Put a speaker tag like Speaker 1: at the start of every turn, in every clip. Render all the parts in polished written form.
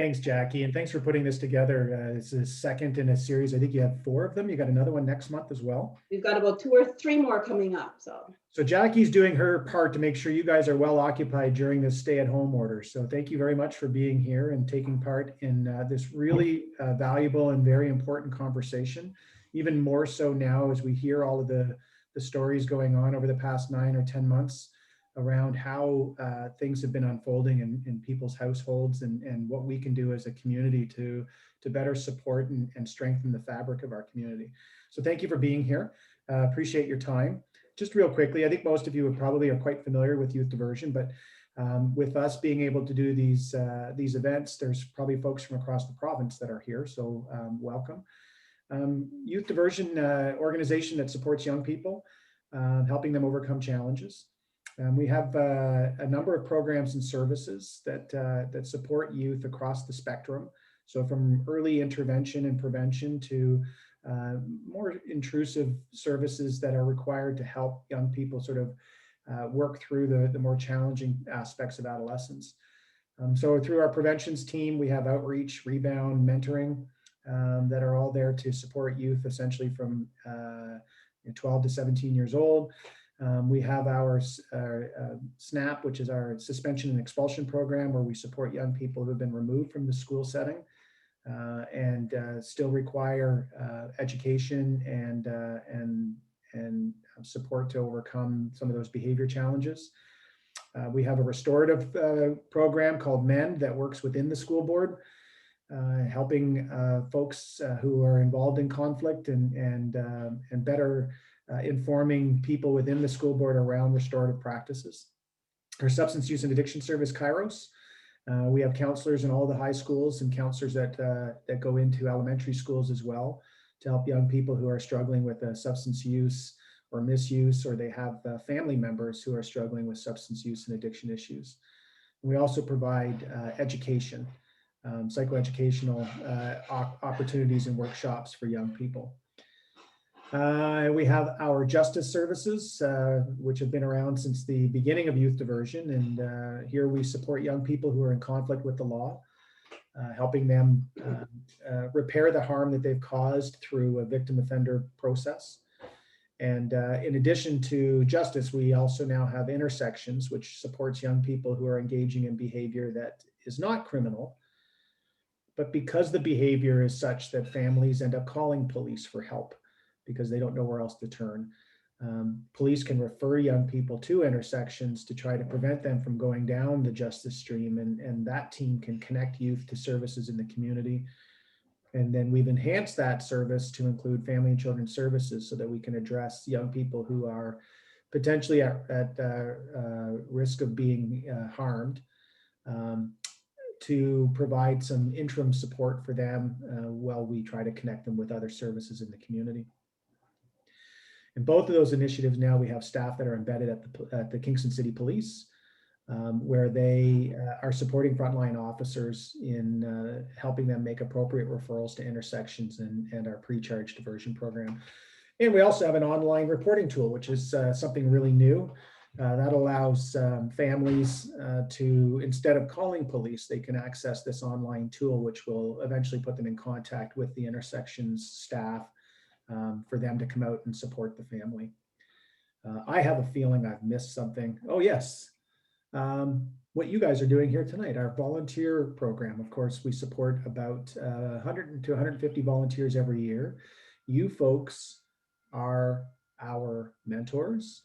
Speaker 1: Thanks, Jackie, and thanks for putting this together. It's the second in a series. I think you have four of them. You got another one next month as well.
Speaker 2: We've got about 2 or 3 more coming up.
Speaker 1: So Jackie's doing her part to make sure you guys are well occupied during this stay-at-home order. So thank you very much for being here and taking part in this really valuable and very important conversation. Even more so now as we hear all of the stories going on over the past 9 or 10 months around how things have been unfolding in people's households and what we can do as a community to better support and strengthen the fabric of our community. So thank you for being here. Appreciate your time. Just real quickly, I think most of you probably are quite familiar with youth diversion, but with us being able to do these events, there's probably folks from across the province that are here, so welcome. Youth diversion organization that supports young people, helping them overcome challenges. We have a number of programs and services that support youth across the spectrum. So from early intervention and prevention to more intrusive services that are required to help young people sort of work through the more challenging aspects of adolescence. So through our preventions team, we have outreach, rebound, mentoring that are all there to support youth essentially from 12 to 17 years old. We have our SNAP, which is our suspension and expulsion program, where we support young people who have been removed from the school setting and still require education and support to overcome some of those behavior challenges. We have a restorative program called MEND that works within the school board, helping folks who are involved in conflict and better informing people within the school board around restorative practices. Our substance use and addiction service, Kairos. We have counselors in all the high schools and counselors that go into elementary schools as well to help young people who are struggling with substance use or misuse, or they have family members who are struggling with substance use and addiction issues. And we also provide education, psychoeducational opportunities and workshops for young people. We have our justice services, which have been around since the beginning of youth diversion. And here we support young people who are in conflict with the law, helping them repair the harm that they've caused through a victim offender process. And in addition to justice, we also now have intersections, which supports young people who are engaging in behavior that is not criminal, but because the behavior is such that families end up calling police for help because they don't know where else to turn. Police can refer young people to intersections to try to prevent them from going down the justice stream, and that team can connect youth to services in the community. And then we've enhanced that service to include family and children's services so that we can address young people who are potentially at risk of being harmed, to provide some interim support for them while we try to connect them with other services in the community. In both of those initiatives now we have staff that are embedded at the Kingston City Police, where they are supporting frontline officers in helping them make appropriate referrals to intersections and our pre-charge diversion program. And we also have an online reporting tool, which is something really new. That allows families to, instead of calling police, they can access this online tool, which will eventually put them in contact with the intersections staff for them to come out and support the family. I have a feeling I've missed something. Oh yes, what you guys are doing here tonight, our volunteer program. Of course, we support about 100 to 150 volunteers every year. You folks are our mentors.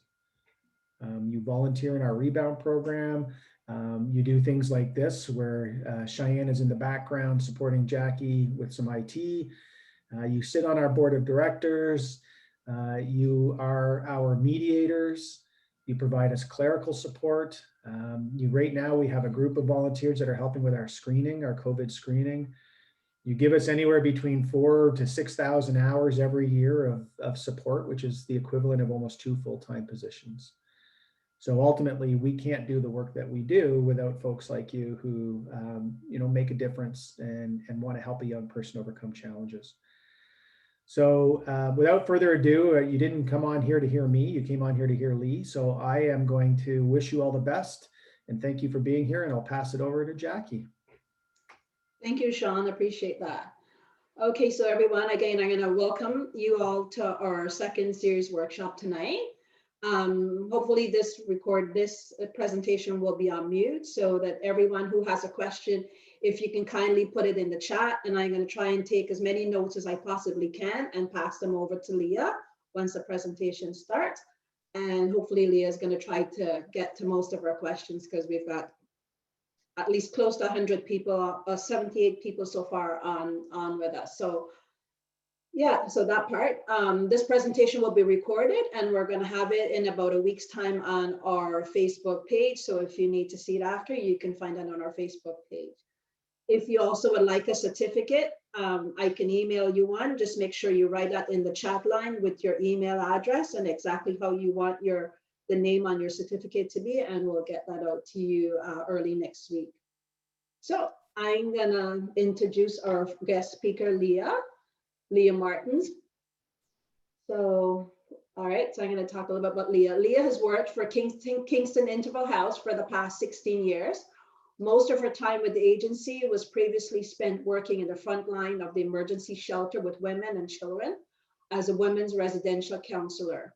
Speaker 1: You volunteer in our rebound program. You do things like this where Cheyenne is in the background supporting Jackie with some IT. You sit on our board of directors. You are our mediators. You provide us clerical support. Right now we have a group of volunteers that are helping with our screening, our COVID screening. You give us anywhere between 4,000 to 6,000 hours every year of support, which is the equivalent of almost 2 full-time positions. So ultimately, we can't do the work that we do without folks like you who make a difference and want to help a young person overcome challenges. So without further ado, you didn't come on here to hear me, you came on here to hear Lee. So I am going to wish you all the best and thank you for being here, and I'll pass it over to Jackie.
Speaker 2: Thank you, Sean. Appreciate that. Okay, so everyone, again, I'm going to welcome you all to our second series workshop tonight. Hopefully this presentation will be on mute so that everyone who has a question, if you can kindly put it in the chat, and I'm going to try and take as many notes as I possibly can and pass them over to Leah once the presentation starts. And hopefully Leah is going to try to get to most of our questions because we've got at least close to 100 people, 78 people so far on with us. So yeah, so that part, this presentation will be recorded and we're going to have it in about a week's time on our Facebook page. So if you need to see it after, you can find it on our Facebook page. If you also would like a certificate, I can email you one. Just make sure you write that in the chat line with your email address and exactly how you want the name on your certificate to be, and we'll get that out to you early next week. So I'm gonna introduce our guest speaker, Leah Martins. So, all right, so I'm gonna talk a little bit about Leah. Leah has worked for Kingston Interval House for the past 16 years. Most of her time with the agency was previously spent working in the front line of the emergency shelter with women and children as a women's residential counselor.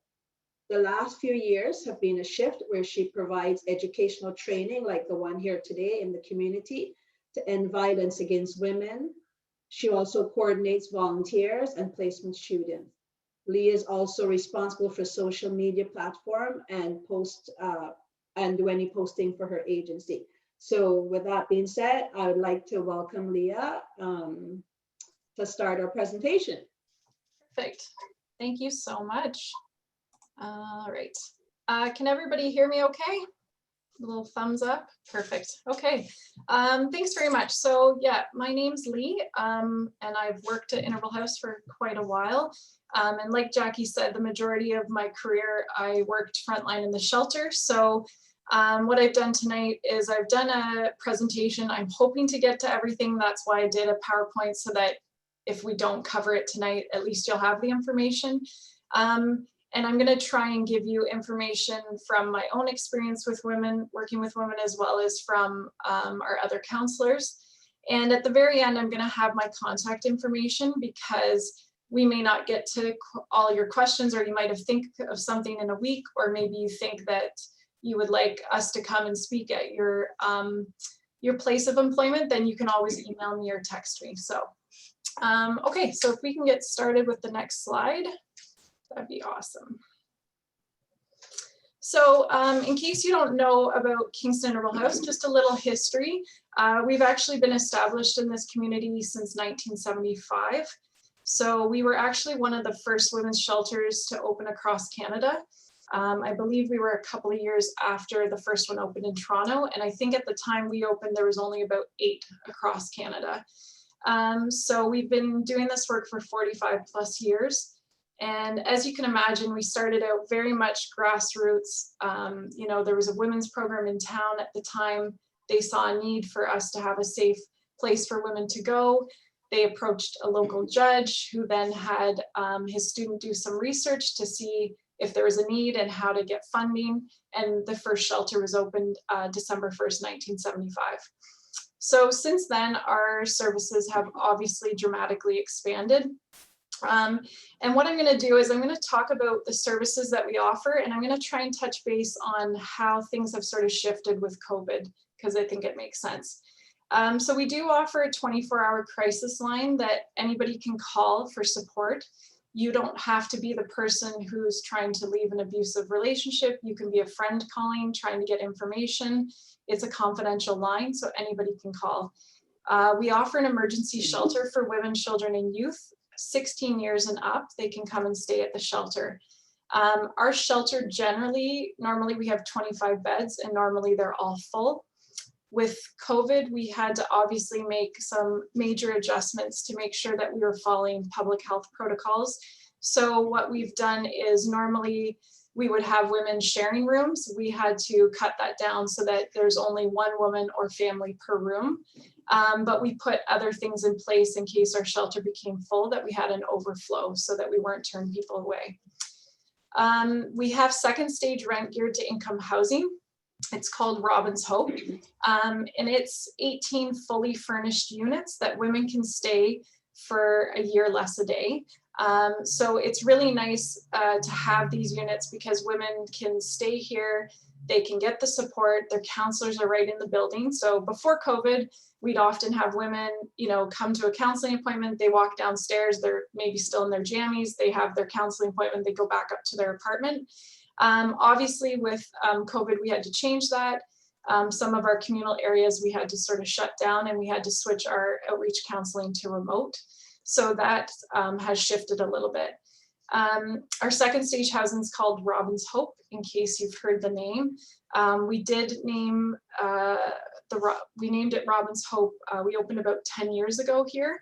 Speaker 2: The last few years have been a shift where she provides educational training like the one here today in the community to end violence against women. She also coordinates volunteers and placement students. Leah is also responsible for social media platform and do any posting for her agency. So with that being said, I would like to welcome Leah to start our presentation.
Speaker 3: Perfect. Thank you so much. All right. Can everybody hear me okay? A little thumbs up. Perfect. Okay. Thanks very much. So yeah, my name's Lee, and I've worked at Interval House for quite a while. And like Jackie said, the majority of my career, I worked frontline in the shelter. So what I've done tonight is I've done a presentation. I'm hoping to get to everything. That's why I did a PowerPoint so that if we don't cover it tonight, at least you'll have the information. And I'm going to try and give you information from my own experience with women, working with women, as well as from our other counselors. And at the very end, I'm going to have my contact information because we may not get to all your questions, or you might have think of something in a week, or maybe you think that you would like us to come and speak at your place of employment, then you can always email me or text me. So, okay, so if we can get started with the next slide. That'd be awesome. So in case you don't know about Kingston Interval House, just a little history. We've actually been established in this community since 1975. So we were actually one of the first women's shelters to open across Canada. I believe we were a couple of years after the first one opened in Toronto. And I think at the time we opened, there was only about 8 across Canada. So we've been doing this work for 45 plus years. And as you can imagine, we started out very much grassroots. You know, there was a women's program in town at the time. They saw a need for us to have a safe place for women to go. They approached a local judge who then had his student do some research to see if there was a need and how to get funding. And the first shelter was opened December 1st, 1975. So since then, our services have obviously dramatically expanded. And what I'm going to do is I'm going to talk about the services that we offer, and I'm going to try and touch base on how things have sort of shifted with COVID, because I think it makes sense. So we do offer a 24-hour crisis line that anybody can call for support. You don't have to be the person who's trying to leave an abusive relationship. You can be a friend calling, trying to get information. It's a confidential line, so anybody can call. We offer an emergency shelter for women, children, and youth. 16 years and up, they can come and stay at the shelter. Our shelter normally we have 25 beds, and normally they're all full. With COVID, we had to obviously make some major adjustments to make sure that we were following public health protocols. So what we've done is normally we would have women sharing rooms. We had to cut that down so that there's only one woman or family per room. But we put other things in place in case our shelter became full, that we had an overflow so that we weren't turning people away. We have second stage rent geared to income housing. It's called Robin's Hope, and it's 18 fully furnished units that women can stay for a year less a day. So it's really nice to have these units because women can stay here, they can get the support, their counselors are right in the building. So before COVID, we'd often have women, come to a counseling appointment, they walk downstairs, they're maybe still in their jammies, they have their counseling appointment, they go back up to their apartment. Obviously with COVID, we had to change that. Some of our communal areas we had to sort of shut down and we had to switch our outreach counseling to remote. So that has shifted a little bit. Our second stage housing is called Robin's Hope, in case you've heard the name. We did name we named it Robin's Hope. We opened about 10 years ago here.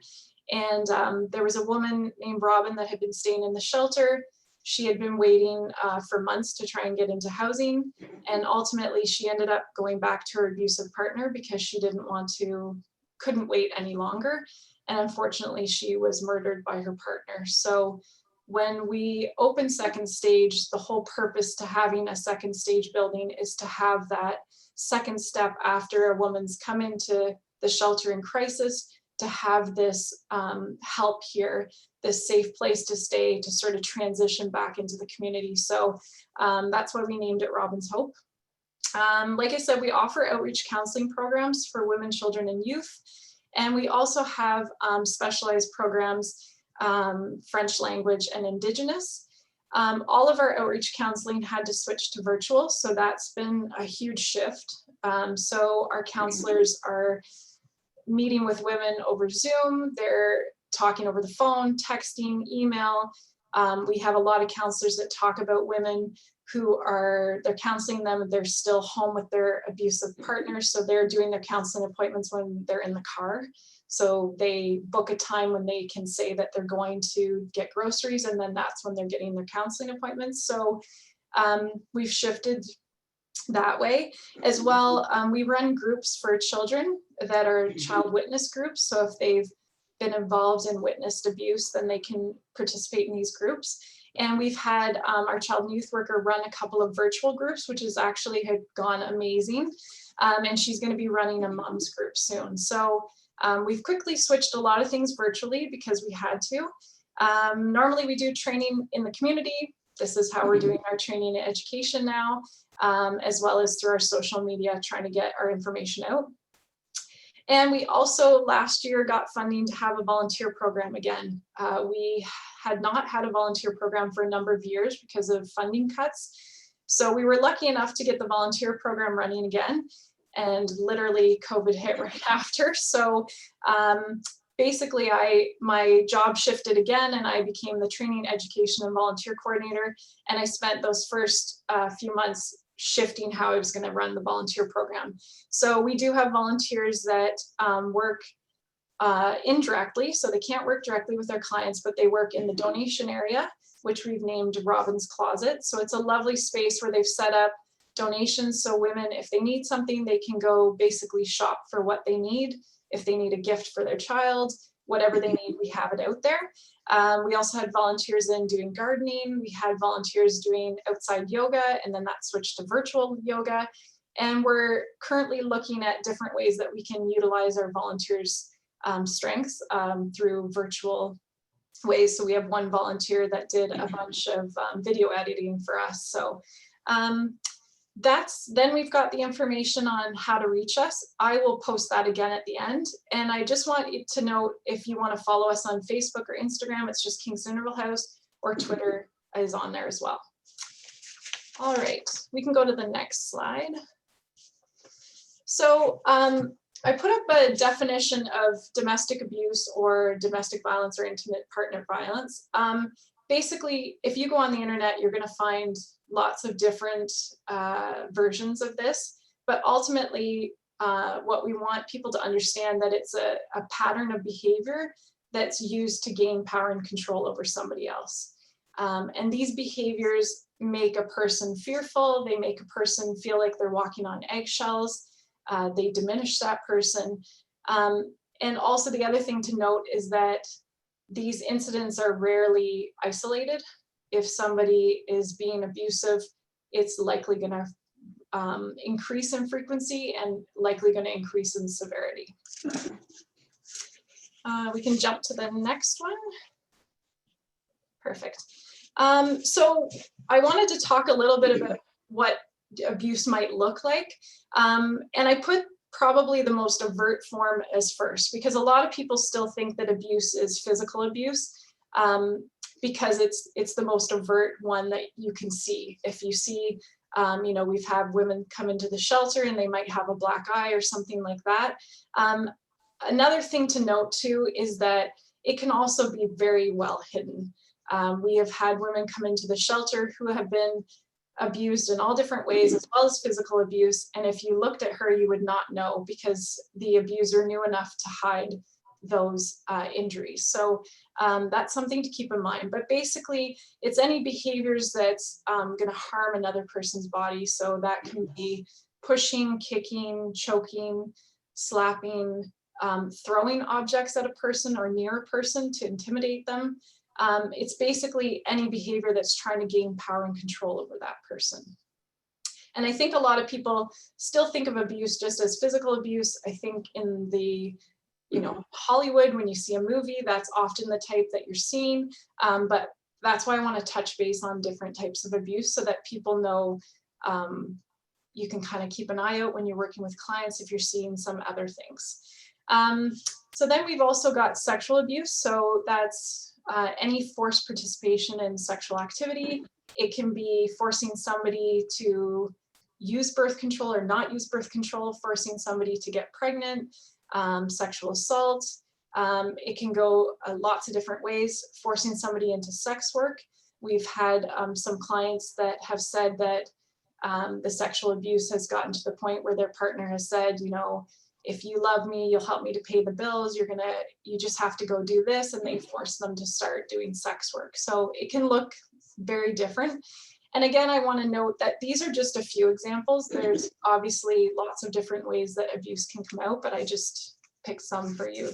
Speaker 3: And there was a woman named Robin that had been staying in the shelter. She had been waiting for months to try and get into housing. And ultimately she ended up going back to her abusive partner because she couldn't wait any longer. And unfortunately she was murdered by her partner. So when we open second stage, the whole purpose to having a second stage building is to have that second step after a woman's come into the shelter in crisis, to have this help here, this safe place to stay, to sort of transition back into the community. So that's why we named it Robin's Hope. Like I said, we offer outreach counseling programs for women, children, and youth. And we also have specialized programs, French language and Indigenous. All of our outreach counseling had to switch to virtual, so that's been a huge shift. So our counselors are meeting with women over Zoom, they're talking over the phone, texting, email. We have a lot of counselors that talk about women who they're counseling them and they're still home with their abusive partners, so they're doing their counseling appointments when they're in the car. So they book a time when they can say that they're going to get groceries, and then that's when they're getting their counseling appointments. So we've shifted that way as well. We run groups for children that are child witness groups. So if they've been involved in witnessed abuse, then they can participate in these groups. And we've had our child and youth worker run a couple of virtual groups, which has actually had gone amazing. And she's going to be running a mom's group soon. So we've quickly switched a lot of things virtually because we had to. Normally we do training in the community. This is how we're doing our training and education now, as well as through our social media, trying to get our information out. And we also last year got funding to have a volunteer program again. We had not had a volunteer program for a number of years because of funding cuts. So we were lucky enough to get the volunteer program running again. And literally COVID hit right after. So basically my job shifted again and I became the training, education, and volunteer coordinator. And I spent those first few months shifting how I was going to run the volunteer program. So we do have volunteers that work indirectly, so they can't work directly with their clients, but they work in the donation area, which we've named Robin's Closet. So it's a lovely space where they've set up donations, so women, if they need something, they can go basically shop for what they need. If they need a gift for their child, whatever they need, we have it out there. We also had volunteers in doing gardening. We had volunteers doing outside yoga, and then that switched to virtual yoga. And we're currently looking at different ways that we can utilize our volunteers' strengths through virtual ways. So we have one volunteer that did a bunch of video editing for us. So then we've got the information on how to reach us. I will post that again at the end. And I just want you to know, if you want to follow us on Facebook or Instagram, it's just Kingston Interval House, or Twitter is on there as well. All right, we can go to the next slide. So I put up a definition of domestic abuse or domestic violence or intimate partner violence. Basically, if you go on the internet, you're going to find lots of different versions of this, but ultimately what we want people to understand that it's a pattern of behavior that's used to gain power and control over somebody else. And these behaviors make a person fearful, they make a person feel like they're walking on eggshells, they diminish that person. And also the other thing to note is that these incidents are rarely isolated. If somebody is being abusive, it's likely going to increase in frequency and likely going to increase in severity. We can jump to the next one. Perfect. So I wanted to talk a little bit about what abuse might look like. And I put probably the most overt form as first, because a lot of people still think that abuse is physical abuse, because it's the most overt one that you can see. If you see, you know, we've had women come into the shelter and they might have a black eye or something like that. Another thing to note too is that it can also be very well hidden. We have had women come into the shelter who have been abused in all different ways, as well as physical abuse. And if you looked at her, you would not know, because the abuser knew enough to hide those injuries. So that's something to keep in mind. But basically, it's any behaviors that's going to harm another person's body. So that can be pushing, kicking, choking, slapping, throwing objects at a person or near a person to intimidate them. It's basically any behavior that's trying to gain power and control over that person. And I think a lot of people still think of abuse just as physical abuse. I think in the, you know, Hollywood, when you see a movie, that's often the type that you're seeing. But that's why I want to touch base on different types of abuse, so that people know you can kind of keep an eye out when you're working with clients if you're seeing some other things. So then we've also got sexual abuse. So that's any forced participation in sexual activity. It can be forcing somebody to use birth control or not use birth control, forcing somebody to get pregnant, sexual assault. It can go lots of different ways, forcing somebody into sex work. We've had some clients that have said that the sexual abuse has gotten to the point where their partner has said, you know, if you love me, you'll help me to pay the bills. You just have to go do this. And they force them to start doing sex work. So it can look very different. And again, I want to note that these are just a few examples. There's obviously lots of different ways that abuse can come out, but I just picked some for you.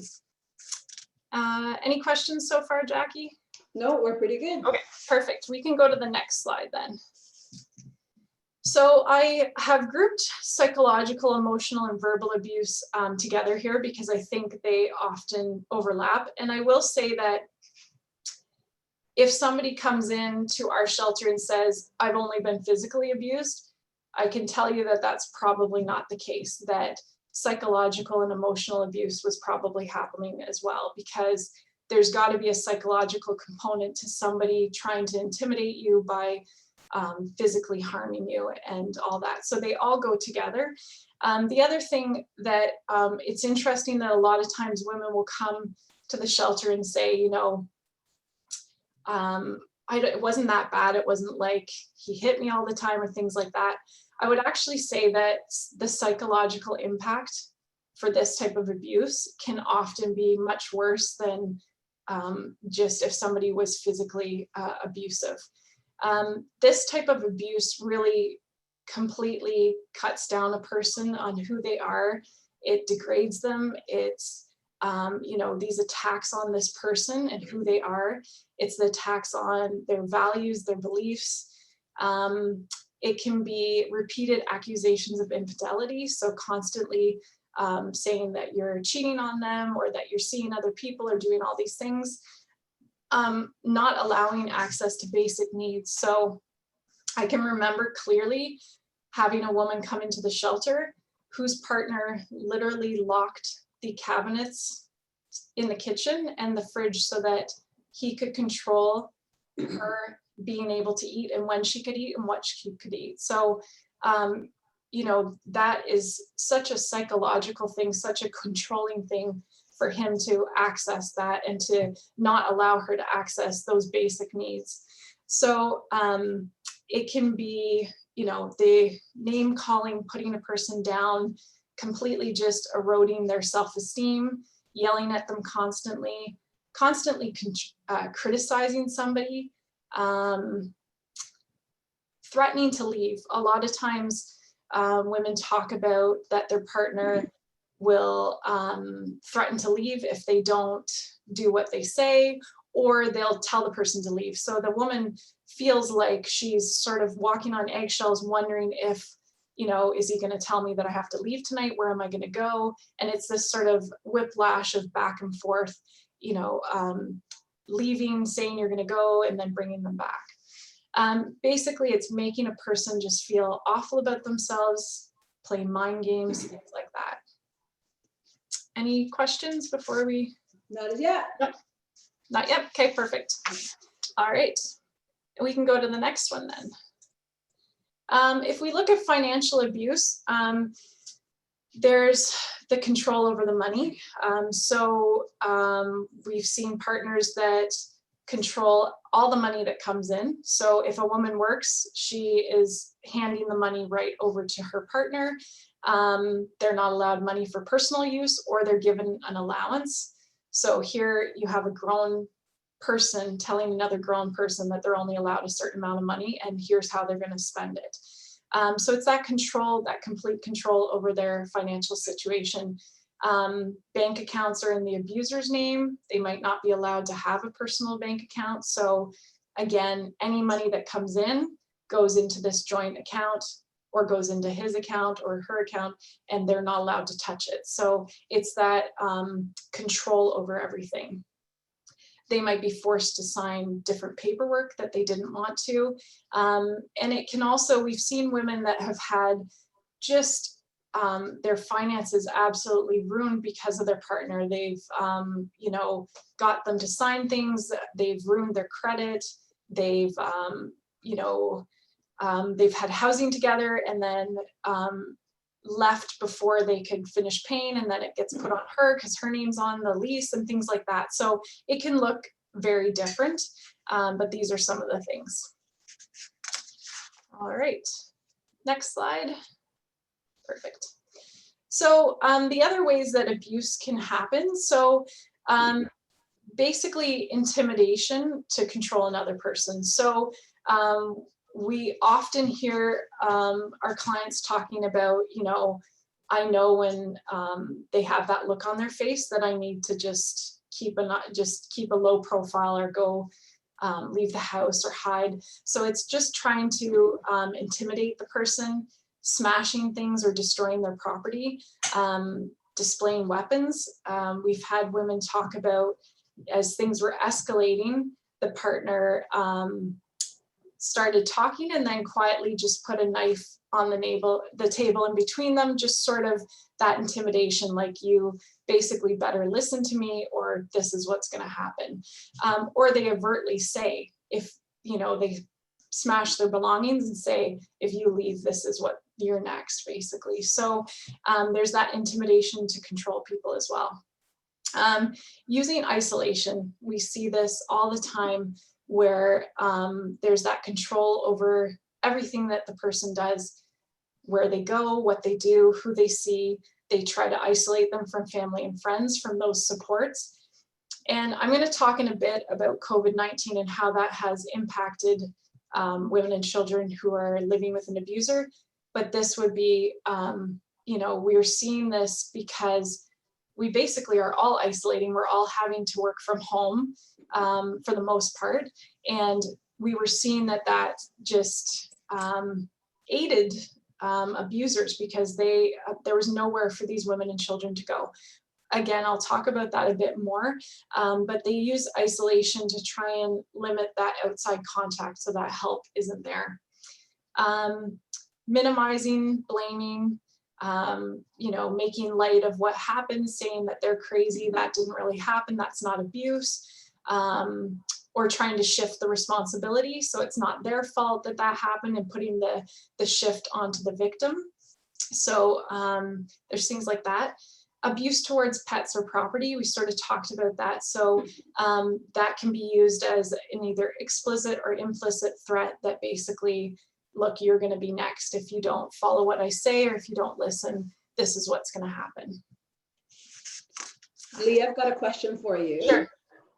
Speaker 3: Any questions so far, Jackie?
Speaker 2: No, we're pretty good.
Speaker 3: Okay, perfect. We can go to the next slide then. So I have grouped psychological, emotional, and verbal abuse together here because I think they often overlap. And I will say that if somebody comes into our shelter and says, I've only been physically abused, I can tell you that that's probably not the case, that psychological and emotional abuse was probably happening as well, because there's got to be a psychological component to somebody trying to intimidate you by physically harming you and all that. So they all go together. The other thing that it's interesting that a lot of times women will come to the shelter and say, you know, it wasn't that bad. It wasn't like he hit me all the time or things like that. I would actually say that the psychological impact for this type of abuse can often be much worse than just if somebody was physically abusive. This type of abuse really completely cuts down a person on who they are. It degrades them. It's, you know, these attacks on this person and who they are. It's the attacks on their values, their beliefs. It can be repeated accusations of infidelity. So constantly saying that you're cheating on them or that you're seeing other people or doing all these things. Not allowing access to basic needs. So I can remember clearly having a woman come into the shelter whose partner literally locked the cabinets in the kitchen and the fridge so that he could control her being able to eat and when she could eat and what she could eat. So, you know, that is such a psychological thing, such a controlling thing for him to access that and to not allow her to access those basic needs. So it can be, you know, the name calling, putting a person down, completely just eroding their self-esteem, yelling at them constantly criticizing somebody, threatening to leave. A lot of times women talk about that their partner will threaten to leave if they don't do what they say, or they'll tell the person to leave. So the woman feels like she's sort of walking on eggshells, wondering if you know, is he going to tell me that I have to leave tonight? Where am I going to go? And it's this sort of whiplash of back and forth, you know, leaving, saying you're going to go, and then bringing them back. Basically, it's making a person just feel awful about themselves, play mind games, things like that. Any questions before we?
Speaker 2: Not as yet.
Speaker 3: Not yet. Okay, perfect. All right. We can go to the next one then. If we look at financial abuse, there's the control over the money. We've seen partners that control all the money that comes in. So if a woman works, she is handing the money right over to her partner. They're not allowed money for personal use, or they're given an allowance. So here you have a grown person telling another grown person that they're only allowed a certain amount of money, and here's how they're going to spend it. So it's that control, that complete control over their financial situation. Bank accounts are in the abuser's name. They might not be allowed to have a personal bank account. So again, any money that comes in goes into this joint account, or goes into his account or her account, and they're not allowed to touch it. So it's that control over everything. They might be forced to sign different paperwork that they didn't want to. And it can also, we've seen women that have had just their finances absolutely ruined because of their partner. They've, you know, got them to sign things. They've ruined their credit. They've, you know, they've had housing together and then left before they could finish paying, and then it gets put on her because her name's on the lease and things like that. So it can look very different, but these are some of the things. All right, next slide. Perfect. So the other ways that abuse can happen. So basically intimidation to control another person. So we often hear our clients talking about, you know, I know when they have that look on their face that I need to just keep a low profile, or go leave the house or hide. So it's just trying to intimidate the person, smashing things or destroying their property, displaying weapons. We've had women talk about, as things were escalating, the partner started talking and then quietly just put a knife on the table in between them, just sort of that intimidation, like, you basically better listen to me, or this is what's going to happen. Or they overtly say, if, you know, they smash their belongings and say, if you leave, this is what you're next, basically. So there's that intimidation to control people as well. Using isolation, we see this all the time, where there's that control over everything that the person does, where they go, what they do, who they see. They try to isolate them from family and friends, from those supports. And I'm going to talk in a bit about COVID-19 and how that has impacted women and children who are living with an abuser. But this would be, you know, we're seeing this because we basically are all isolating. We're all having to work from home for the most part. And we were seeing that just aided abusers, because there was nowhere for these women and children to go. Again, I'll talk about that a bit more, but they use isolation to try and limit that outside contact so that help isn't there. Minimizing, blaming, you know, making light of what happened, saying that they're crazy, that didn't really happen, that's not abuse, or trying to shift the responsibility so it's not their fault that happened, and putting the shift onto the victim. So there's things like that. Abuse towards pets or property, we sort of talked about that. So that can be used as an either explicit or implicit threat that basically, look, you're going to be next. If you don't follow what I say, or if you don't listen, this is what's going to happen.
Speaker 2: Lee, I've got a question for you.
Speaker 3: Sure.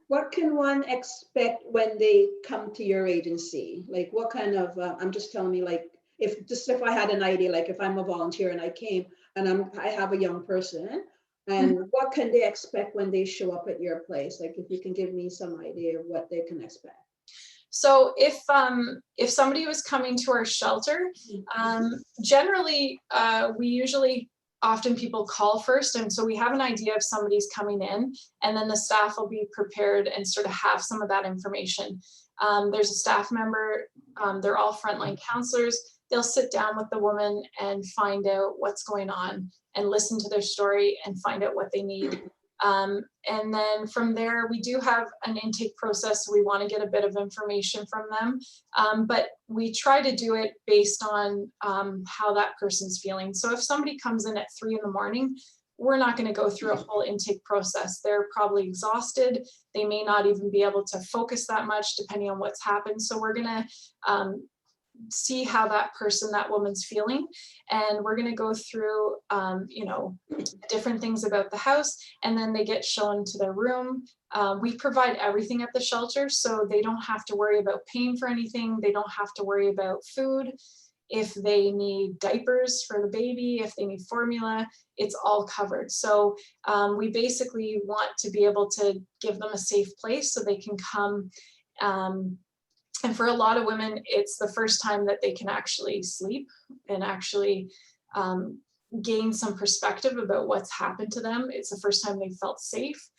Speaker 2: What can one expect when they come to your agency? Like, what kind of, I'm just telling me, like, if I had an idea, like if I'm a volunteer and I came and I have a young person, and what can they expect when they show up at your place? Like, if you can give me some idea of what they can expect.
Speaker 3: So if somebody was coming to our shelter, generally we usually often people call first, and so we have an idea of somebody's coming in, and then the staff will be prepared and sort of have some of that information. There's a staff member, they're all frontline counselors. They'll sit down with the woman and find out what's going on and listen to their story and find out what they need. And then from there, we do have an intake process. So we want to get a bit of information from them, but we try to do it based on how that person's feeling. So if somebody comes in at 3 in, we're not going to go through a whole intake process. They're probably exhausted. They may not even be able to focus that much depending on what's happened. So we're going to see how that woman's feeling, and we're going to go through different things about the house, and then they get shown to their room. We provide everything at the shelter, so they don't have to worry about paying for anything. They don't have to worry about food. If they need diapers for the baby, if they need formula, it's all covered. So we basically want to be able to give them a safe place so they can come. And for a lot of women, it's the first time that they can actually sleep and actually gain some perspective about what's happened to them. It's the first time they felt safe.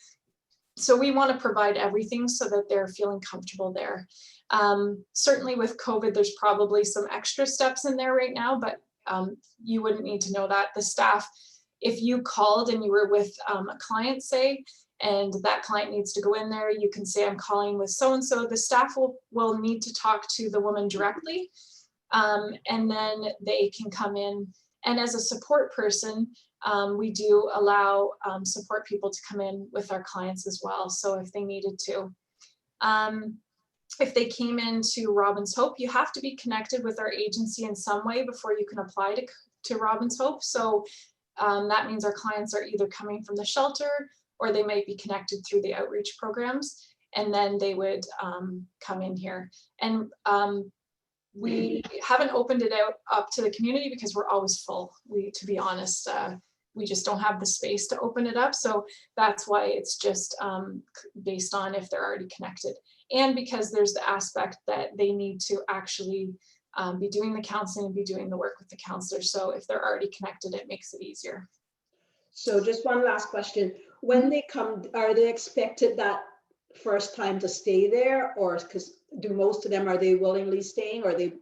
Speaker 3: So we want to provide everything so that they're feeling comfortable there. Certainly with COVID, there's probably some extra steps in there right now, but you wouldn't need to know that. The staff, if you called and you were with a client, say, and that client needs to go in there, you can say, I'm calling with so-and-so. The staff will need to talk to the woman directly, and then they can come in. And as a support person, we do allow support people to come in with our clients as well, so if they needed to. If they came into Robin's Hope, you have to be connected with our agency in some way before you can apply to Robin's Hope. So that means our clients are either coming from the shelter, or they might be connected through the outreach programs, and then they would come in here. And we haven't opened it up to the community because we're always full. To be honest, we just don't have the space to open it up. So that's why it's just based on if they're already connected. And because there's the aspect that they need to actually be doing the counseling and be doing the work with the counselor. So if they're already connected, it makes it easier.
Speaker 2: So just one last question. When they come, are they expected that first time to stay there, or because do most of them, are they willingly staying, or they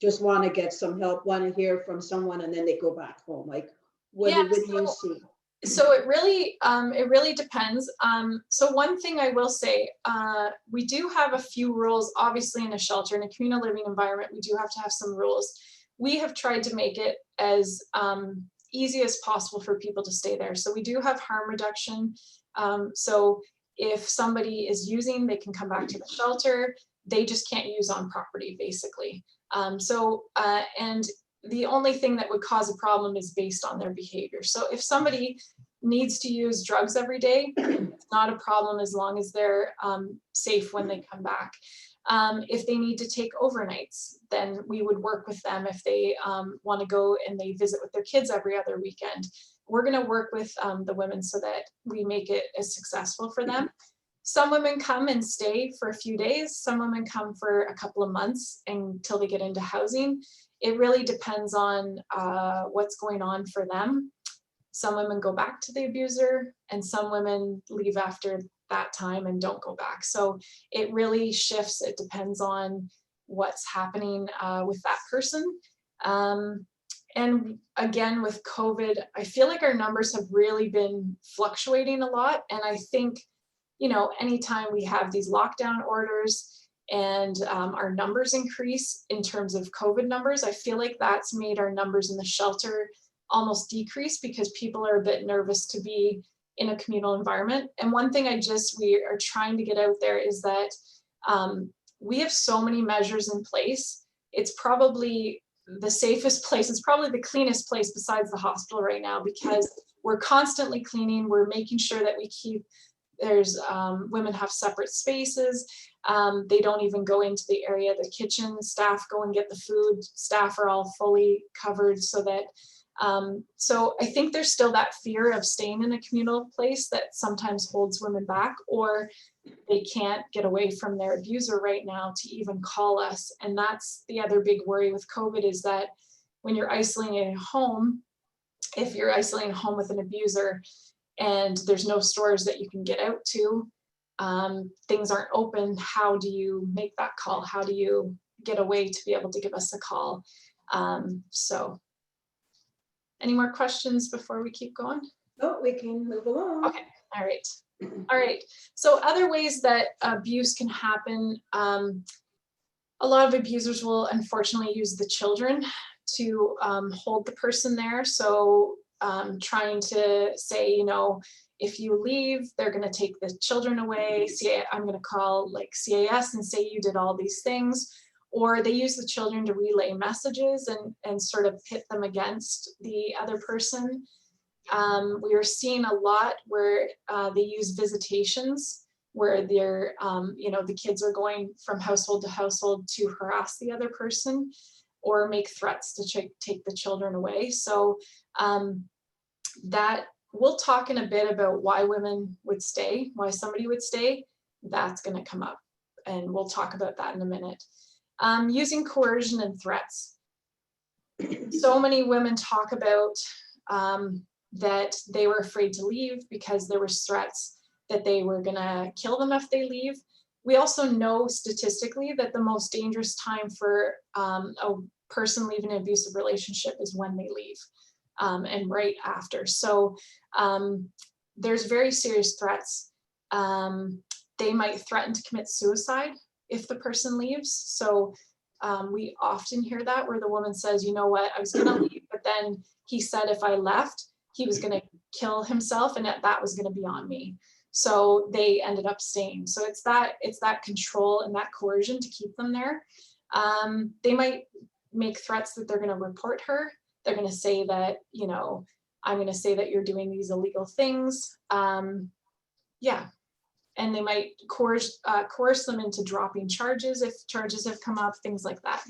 Speaker 2: just want to get some help, want to hear from someone, and then they go back home? Like, what do you see?
Speaker 3: So it really depends. So one thing I will say, we do have a few rules, obviously in a shelter, in a communal living environment, we do have to have some rules. We have tried to make it as easy as possible for people to stay there. So we do have harm reduction. So if somebody is using, they can come back to the shelter. They just can't use on property, basically. And the only thing that would cause a problem is based on their behavior. So if somebody needs to use drugs every day, it's not a problem as long as they're safe when they come back. If they need to take overnights, then we would work with them. If they want to go and they visit with their kids every other weekend, we're going to work with the women so that we make it as successful for them. Some women come and stay for a few days. Some women come for a couple of months until they get into housing. It really depends on what's going on for them. Some women go back to the abuser, and some women leave after that time and don't go back. So it really shifts. It depends on what's happening with that person. And again, with COVID, I feel like our numbers have really been fluctuating a lot. And I think, anytime we have these lockdown orders and our numbers increase in terms of COVID numbers, I feel like that's made our numbers in the shelter almost decrease because people are a bit nervous to be in a communal environment. And one thing we are trying to get out there is that we have so many measures in place. It's probably the safest place. It's probably the cleanest place besides the hospital right now, because we're constantly cleaning. We're making sure that women have separate spaces. They don't even go into the area, the kitchen. Staff go and get the food. Staff are all fully covered so that So I think there's still that fear of staying in a communal place that sometimes holds women back, or they can't get away from their abuser right now to even call us. And that's the other big worry with COVID, is that when you're isolating at home, if you're isolating at home with an abuser and there's no stores that you can get out to, things aren't open, how do you make that call? How do you get away to be able to give us a call? So any more questions before we keep going?
Speaker 2: Oh, we can move along.
Speaker 3: Okay, all right. All right, so other ways that abuse can happen, a lot of abusers will unfortunately use the children to hold the person there. So trying to say, you know, if you leave, they're going to take the children away. I'm going to call like CAS and say you did all these things. Or they use the children to relay messages and sort of pit them against the other person. We are seeing a lot where they use visitations, where they're, you know, the kids are going from household to household to harass the other person or make threats to take the children away. So that we'll talk in a bit about why women would stay, why somebody would stay. That's going to come up, and we'll talk about that in a minute. Using coercion and threats. So many women talk about that they were afraid to leave because there were threats that they were going to kill them if they leave. We also know statistically that the most dangerous time for a person leaving an abusive relationship is when they leave, and right after. So there's very serious threats. They might threaten to commit suicide if the person leaves. So we often hear that, where the woman says, you know what, I was going to leave, but then he said if I left, he was going to kill himself, and that was going to be on me. So they ended up staying. So it's that control and that coercion to keep them there. They might make threats that they're going to report her. They're going to say that, you know, I'm going to say that you're doing these illegal things. Yeah. And they might coerce them into dropping charges if charges have come up, things like that.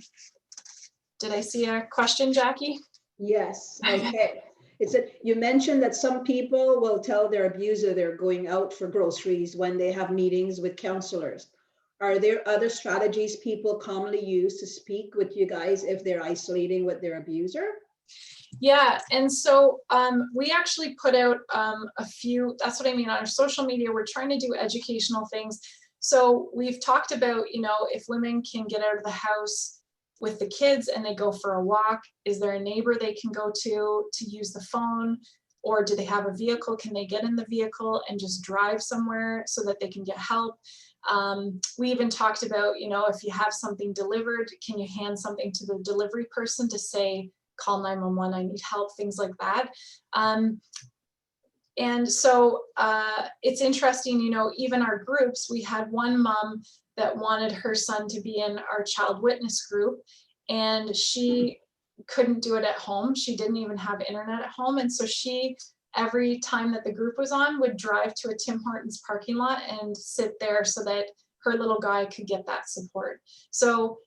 Speaker 3: Did I see a question, Jackie?
Speaker 2: Yes, okay. You mentioned that some people will tell their abuser they're going out for groceries when they have meetings with counselors. Are there other strategies people commonly use to speak with you guys if they're isolating with their abuser?
Speaker 3: Yeah, and so we actually put out a few, that's what I mean, on our social media, we're trying to do educational things. So we've talked about, you know, if women can get out of the house with the kids and they go for a walk, is there a neighbor they can go to use the phone? Or do they have a vehicle? Can they get in the vehicle and just drive somewhere so that they can get help? We even talked about, you know, if you have something delivered, can you hand something to the delivery person to say, call 911, I need help, things like that. And so it's interesting, you know, even our groups, we had one mom that wanted her son to be in our child witness group, and she couldn't do it at home. She didn't even have internet at home. And so she, every time that the group was on, would drive to a Tim Hortons parking lot and sit there so that her little guy could get that support. So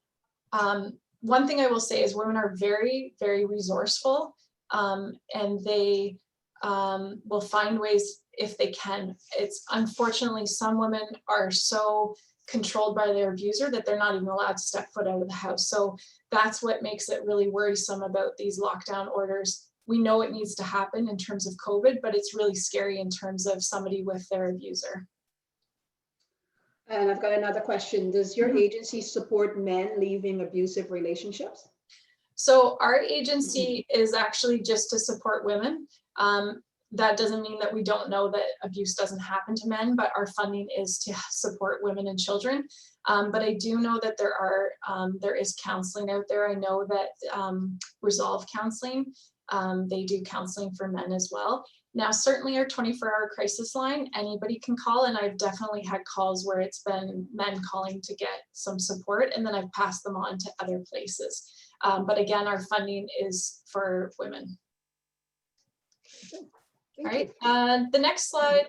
Speaker 3: one thing I will say is women are very, very resourceful, and they will find ways if they can. It's unfortunately some women are so controlled by their abuser that they're not even allowed to step foot out of the house. So that's what makes it really worrisome about these lockdown orders. We know it needs to happen in terms of COVID, but it's really scary in terms of somebody with their abuser.
Speaker 2: And I've got another question. Does your agency support men leaving abusive relationships?
Speaker 3: So our agency is actually just to support women. That doesn't mean that we don't know that abuse doesn't happen to men, but our funding is to support women and children. But I do know that there is counseling out there. I know that Resolve Counseling, they do counseling for men as well. Now, certainly our 24-hour crisis line, anybody can call, and I've definitely had calls where it's been men calling to get some support, and then I've passed them on to other places. But again, our funding is for women. All right, the next slide,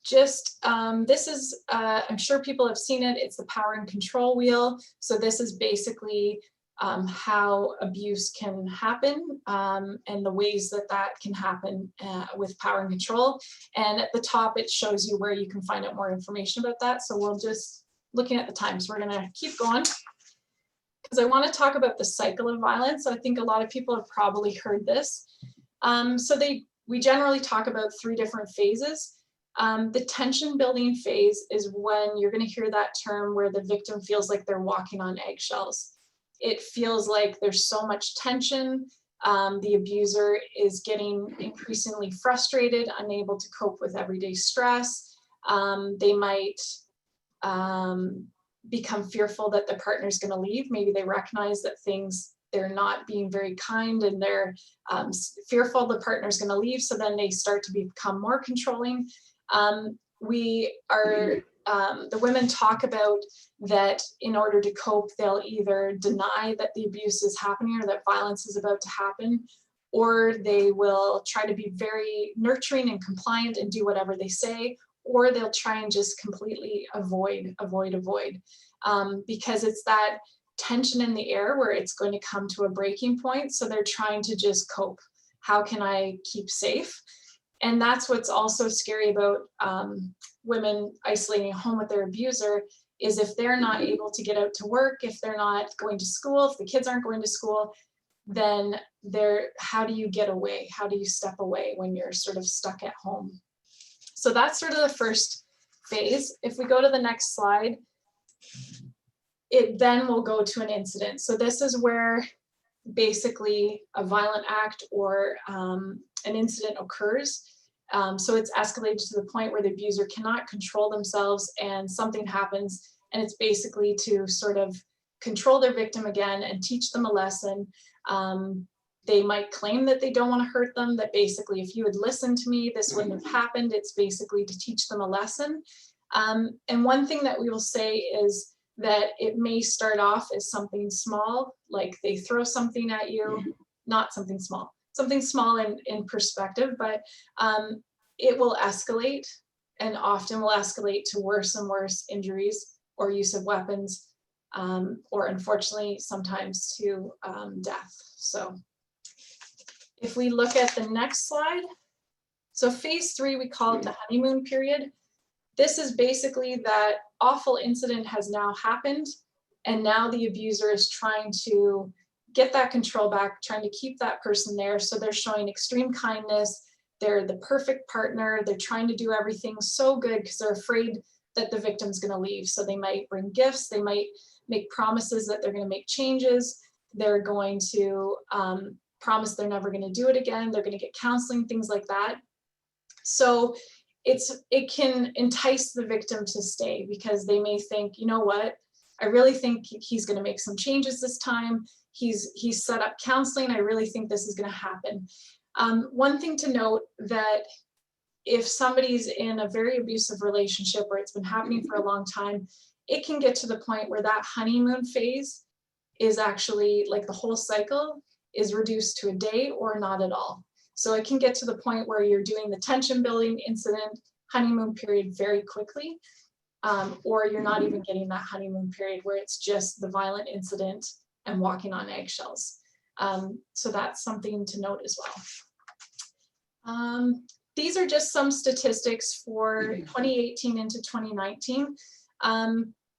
Speaker 3: just this is, I'm sure people have seen it, it's the power and control wheel. So this is basically how abuse can happen and the ways that that can happen with power and control. And at the top, it shows you where you can find out more information about that. So we'll just, looking at the time, so we're gonna keep going, because I want to talk about the cycle of violence. I think a lot of people have probably heard this. We generally talk about 3 different phases. The tension building phase is when you're going to hear that term where the victim feels like they're walking on eggshells. It feels like there's so much tension. The abuser is getting increasingly frustrated, unable to cope with everyday stress. They might become fearful that the partner's going to leave. Maybe they recognize that they're not being very kind, and they're fearful the partner's going to leave. So then they start to become more controlling. The women talk about that in order to cope, they'll either deny that the abuse is happening or that violence is about to happen, or they will try to be very nurturing and compliant and do whatever they say, or they'll try and just completely avoid, because it's that tension in the air where it's going to come to a breaking point. So they're trying to just cope. How can I keep safe? And that's what's also scary about women isolating at home with their abuser, is if they're not able to get out to work, if they're not going to school, if the kids aren't going to school, then how do you get away? How do you step away when you're sort of stuck at home? So that's sort of the first phase. If we go to the next slide, it then will go to an incident. So this is where basically a violent act or an incident occurs. So it's escalated to the point where the abuser cannot control themselves and something happens, and it's basically to sort of control their victim again and teach them a lesson. They might claim that they don't want to hurt them, that basically if you had listened to me, this wouldn't have happened. It's basically to teach them a lesson. And one thing that we will say is that it may start off as something small, like they throw something at you, not something small in perspective, but it will escalate, and often will escalate to worse and worse injuries or use of weapons, or unfortunately sometimes to death. So if we look at the next slide, so phase 3, we call it the honeymoon period. This is basically that awful incident has now happened, and now the abuser is trying to get that control back, trying to keep that person there. So they're showing extreme kindness. They're the perfect partner. They're trying to do everything so good because they're afraid that the victim's going to leave. So they might bring gifts. They might make promises that they're going to make changes. They're going to promise they're never going to do it again. They're going to get counseling, things like that. So it can entice the victim to stay, because they may think, you know what, I really think he's going to make some changes this time. He's set up counseling. I really think this is going to happen. One thing to note, that if somebody's in a very abusive relationship where it's been happening for a long time, it can get to the point where that honeymoon phase is actually, like, the whole cycle is reduced to a day or not at all. So it can get to the point where you're doing the tension building incident honeymoon period very quickly, or you're not even getting that honeymoon period where it's just the violent incident and walking on eggshells. So that's something to note as well. These are just some statistics for 2018 into 2019.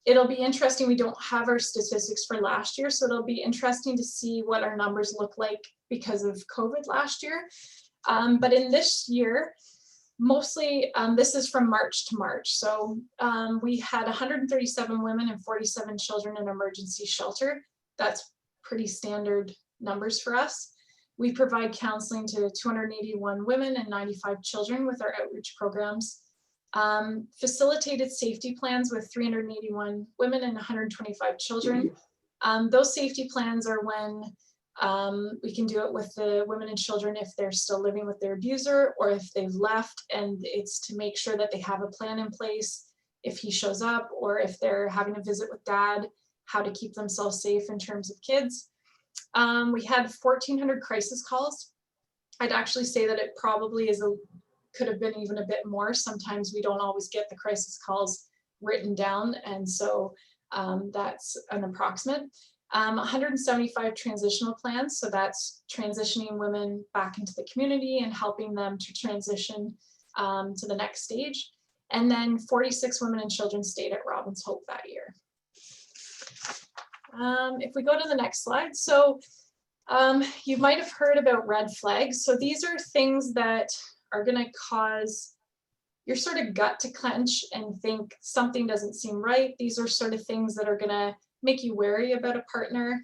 Speaker 3: It'll be interesting. We don't have our statistics for last year, so it'll be interesting to see what our numbers look like because of COVID last year. But in this year, mostly, this is from March to March. So we had 137 women and 47 children in emergency shelter. That's pretty standard numbers for us. We provide counseling to 281 women and 95 children with our outreach programs. Facilitated safety plans with 381 women and 125 children. Those safety plans are when we can do it with the women and children if they're still living with their abuser, or if they've left, and it's to make sure that they have a plan in place if he shows up, or if they're having a visit with dad, how to keep themselves safe in terms of kids. We had 1,400 crisis calls. I'd actually say that it probably could have been even a bit more. Sometimes we don't always get the crisis calls written down, and so that's an approximate. 175 transitional plans. So that's transitioning women back into the community and helping them to transition to the next stage. And then 46 women and children stayed at Robin's Hope that year. If we go to the next slide. So you might have heard about red flags. So these are things that are going to cause your sort of gut to clench and think something doesn't seem right. These are sort of things that are going to make you wary about a partner,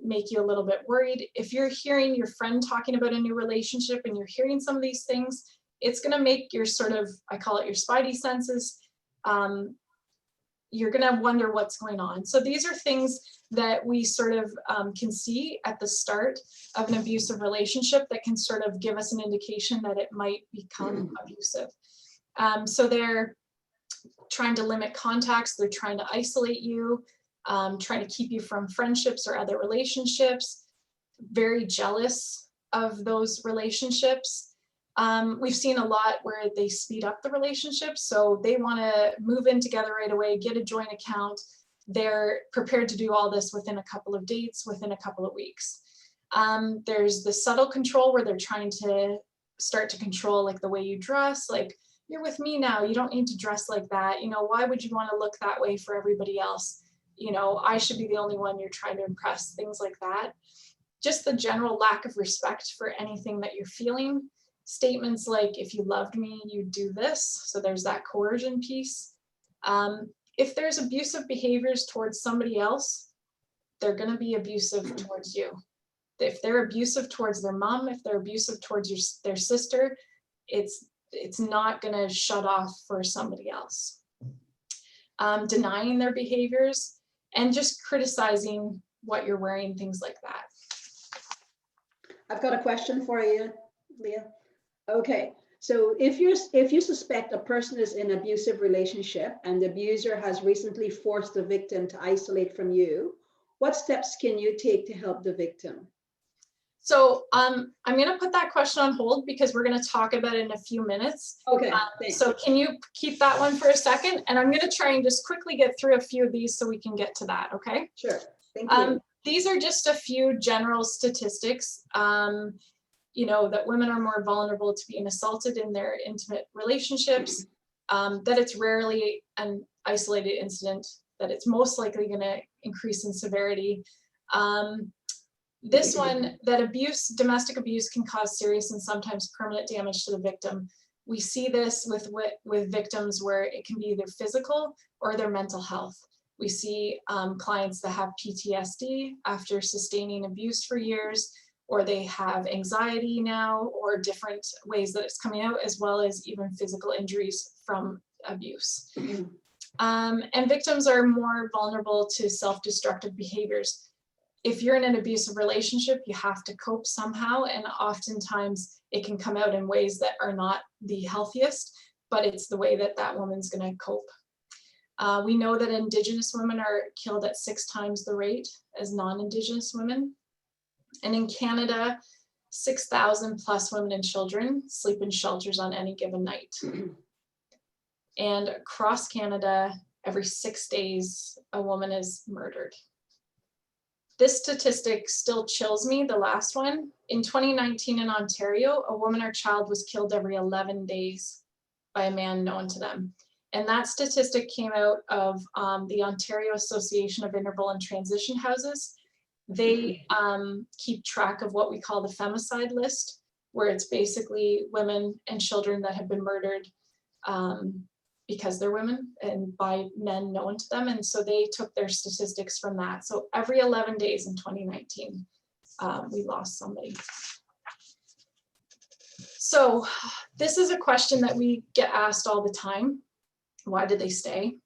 Speaker 3: make you a little bit worried. If you're hearing your friend talking about a new relationship and you're hearing some of these things, it's going to make your sort of, I call it your spidey senses, you're going to wonder what's going on. So these are things that we sort of can see at the start of an abusive relationship that can sort of give us an indication that it might become abusive. So they're trying to limit contacts, they're trying to isolate you, trying to keep you from friendships or other relationships, very jealous of those relationships. We've seen a lot where they speed up the relationship. So they want to move in together right away, get a joint account. They're prepared to do all this within a couple of dates, within a couple of weeks. There's the subtle control where they're trying to start to control like the way you dress, like you're with me now, you don't need to dress like that. You know, why would you want to look that way for everybody else? You know, I should be the only one you're trying to impress, things like that. Just the general lack of respect for anything that you're feeling. Statements like, if you loved me, you'd do this. So there's that coercion piece. If there's abusive behaviors towards somebody else, they're going to be abusive towards you. If they're abusive towards their mom, if they're abusive towards their sister, it's not going to shut off for somebody else. Denying their behaviors and just criticizing what you're wearing, things like that.
Speaker 2: I've got a question for you, Leah. Okay, so if you suspect a person is in an abusive relationship and the abuser has recently forced the victim to isolate from you, what steps can you take to help the victim?
Speaker 3: So I'm going to put that question on hold because we're going to talk about it in a few minutes.
Speaker 2: Okay, thanks.
Speaker 3: So can you keep that one for a second? And I'm going to try and just quickly get through a few of these so we can get to that, okay?
Speaker 2: Sure, thank you.
Speaker 3: These are just a few general statistics, you know, that women are more vulnerable to being assaulted in their intimate relationships, that it's rarely an isolated incident, that it's most likely going to increase in severity. This one, that domestic abuse can cause serious and sometimes permanent damage to the victim. We see this with victims where it can be either physical or their mental health. We see clients that have PTSD after sustaining abuse for years, or they have anxiety now, or different ways that it's coming out, as well as even physical injuries from abuse. And victims are more vulnerable to self-destructive behaviors. If you're in an abusive relationship, you have to cope somehow, and oftentimes it can come out in ways that are not the healthiest, but it's the way that that woman's going to cope. We know that Indigenous women are killed at 6 times the rate as non-Indigenous women. And in Canada, 6,000 plus women and children sleep in shelters on any given night. And across Canada, every 6 days, a woman is murdered. This statistic still chills me, the last one. In 2019 in Ontario, a woman or child was killed every 11 days by a man known to them. And that statistic came out of the Ontario Association of Interval and Transition Houses. They keep track of what we call the femicide list, where it's basically women and children that have been murdered because they're women and by men known to them. And so they took their statistics from that. So every 11 days in 2019, we lost somebody. So this is a question that we get asked all the time. Why did they stay?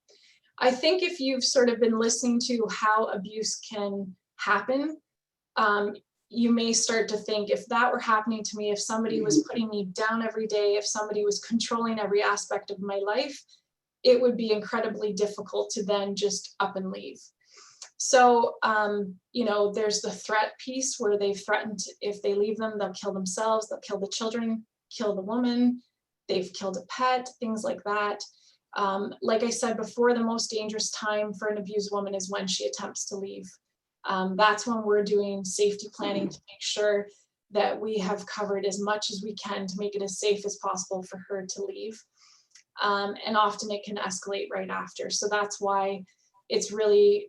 Speaker 3: I think if you've sort of been listening to how abuse can happen, you may start to think, if that were happening to me, if somebody was putting me down every day, if somebody was controlling every aspect of my life, it would be incredibly difficult to then just up and leave. So, you know, there's the threat piece where they've threatened if they leave them, they'll kill themselves, they'll kill the children, kill the woman, they've killed a pet, things like that. Like I said before, the most dangerous time for an abused woman is when she attempts to leave. That's when we're doing safety planning to make sure that we have covered as much as we can to make it as safe as possible for her to leave. And often it can escalate right after. So that's why it's really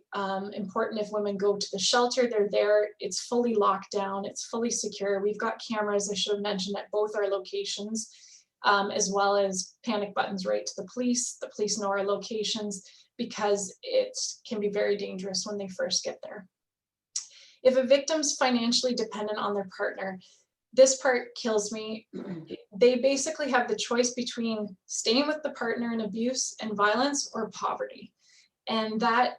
Speaker 3: important if women go to the shelter, they're there, it's fully locked down, it's fully secure. We've got cameras, I should have mentioned, at both our locations, as well as panic buttons right to the police. The police know our locations because it can be very dangerous when they first get there. If a victim's financially dependent on their partner, this part kills me. They basically have the choice between staying with the partner in abuse and violence or poverty. And that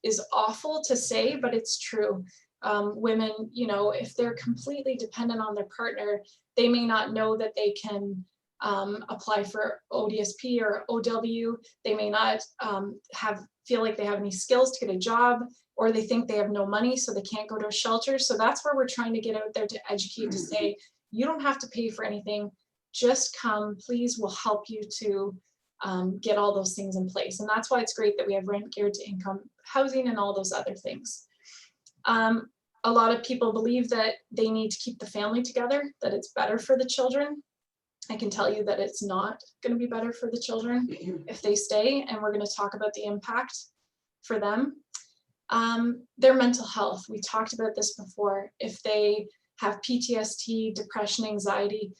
Speaker 3: is awful to say, but it's true. Women, you know, if they're completely dependent on their partner, they may not know that they can apply for ODSP or OW. They may not feel like they have any skills to get a job, or they think they have no money, so they can't go to a shelter. So that's where we're trying to get out there to educate, to say, you don't have to pay for anything, just come, please, we'll help you to get all those things in place. And that's why it's great that we have rent geared to income housing and all those other things. A lot of people believe that they need to keep the family together, that it's better for the children. I can tell you that it's not going to be better for the children if they stay, and we're going to talk about the impact for them. Their mental health, we talked about this before. If they have PTSD, depression, anxiety,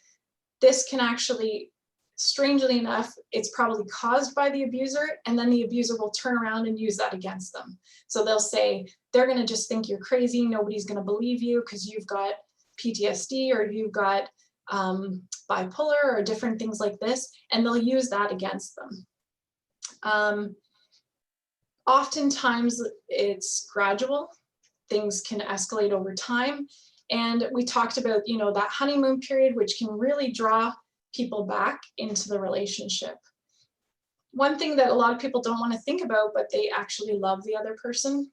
Speaker 3: this can actually, strangely enough, it's probably caused by the abuser, and then the abuser will turn around and use that against them. So they'll say, they're going to just think you're crazy, nobody's going to believe you because you've got PTSD or you've got bipolar or different things like this, and they'll use that against them. Oftentimes it's gradual, things can escalate over time. And we talked about, you know, that honeymoon period, which can really draw people back into the relationship. One thing that a lot of people don't want to think about, but they actually love the other person.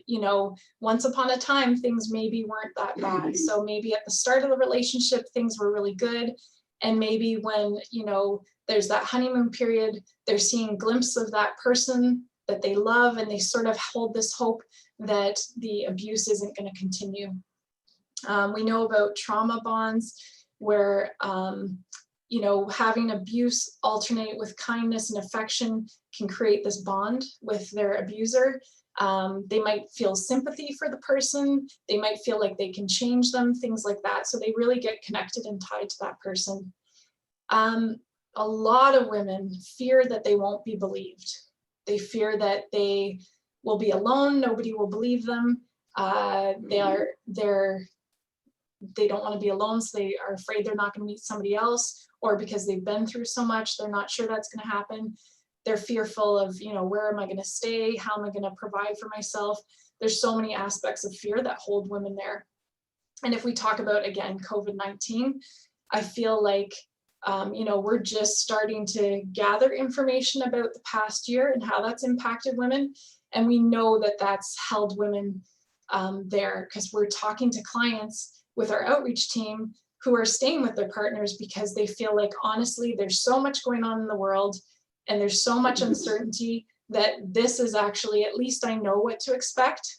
Speaker 3: You know, once upon a time, things maybe weren't that bad. So maybe at the start of the relationship, things were really good. And maybe when, you know, there's that honeymoon period, they're seeing glimpses of that person that they love, and they sort of hold this hope that the abuse isn't going to continue. We know about trauma bonds where, you know, having abuse alternate with kindness and affection can create this bond with their abuser. They might feel sympathy for the person. They might feel like they can change them, things like that. So they really get connected and tied to that person. A lot of women fear that they won't be believed. They fear that they will be alone, nobody will believe them. They don't want to be alone, so they are afraid they're not going to meet somebody else, or because they've been through so much, they're not sure that's going to happen. They're fearful of, you know, where am I going to stay? How am I going to provide for myself? There's so many aspects of fear that hold women there. And if we talk about, again, COVID-19, I feel like you know, we're just starting to gather information about the past year and how that's impacted women. And we know that that's held women there, because we're talking to clients with our outreach team who are staying with their partners because they feel like, honestly, there's so much going on in the world and there's so much uncertainty that this is actually, at least I know what to expect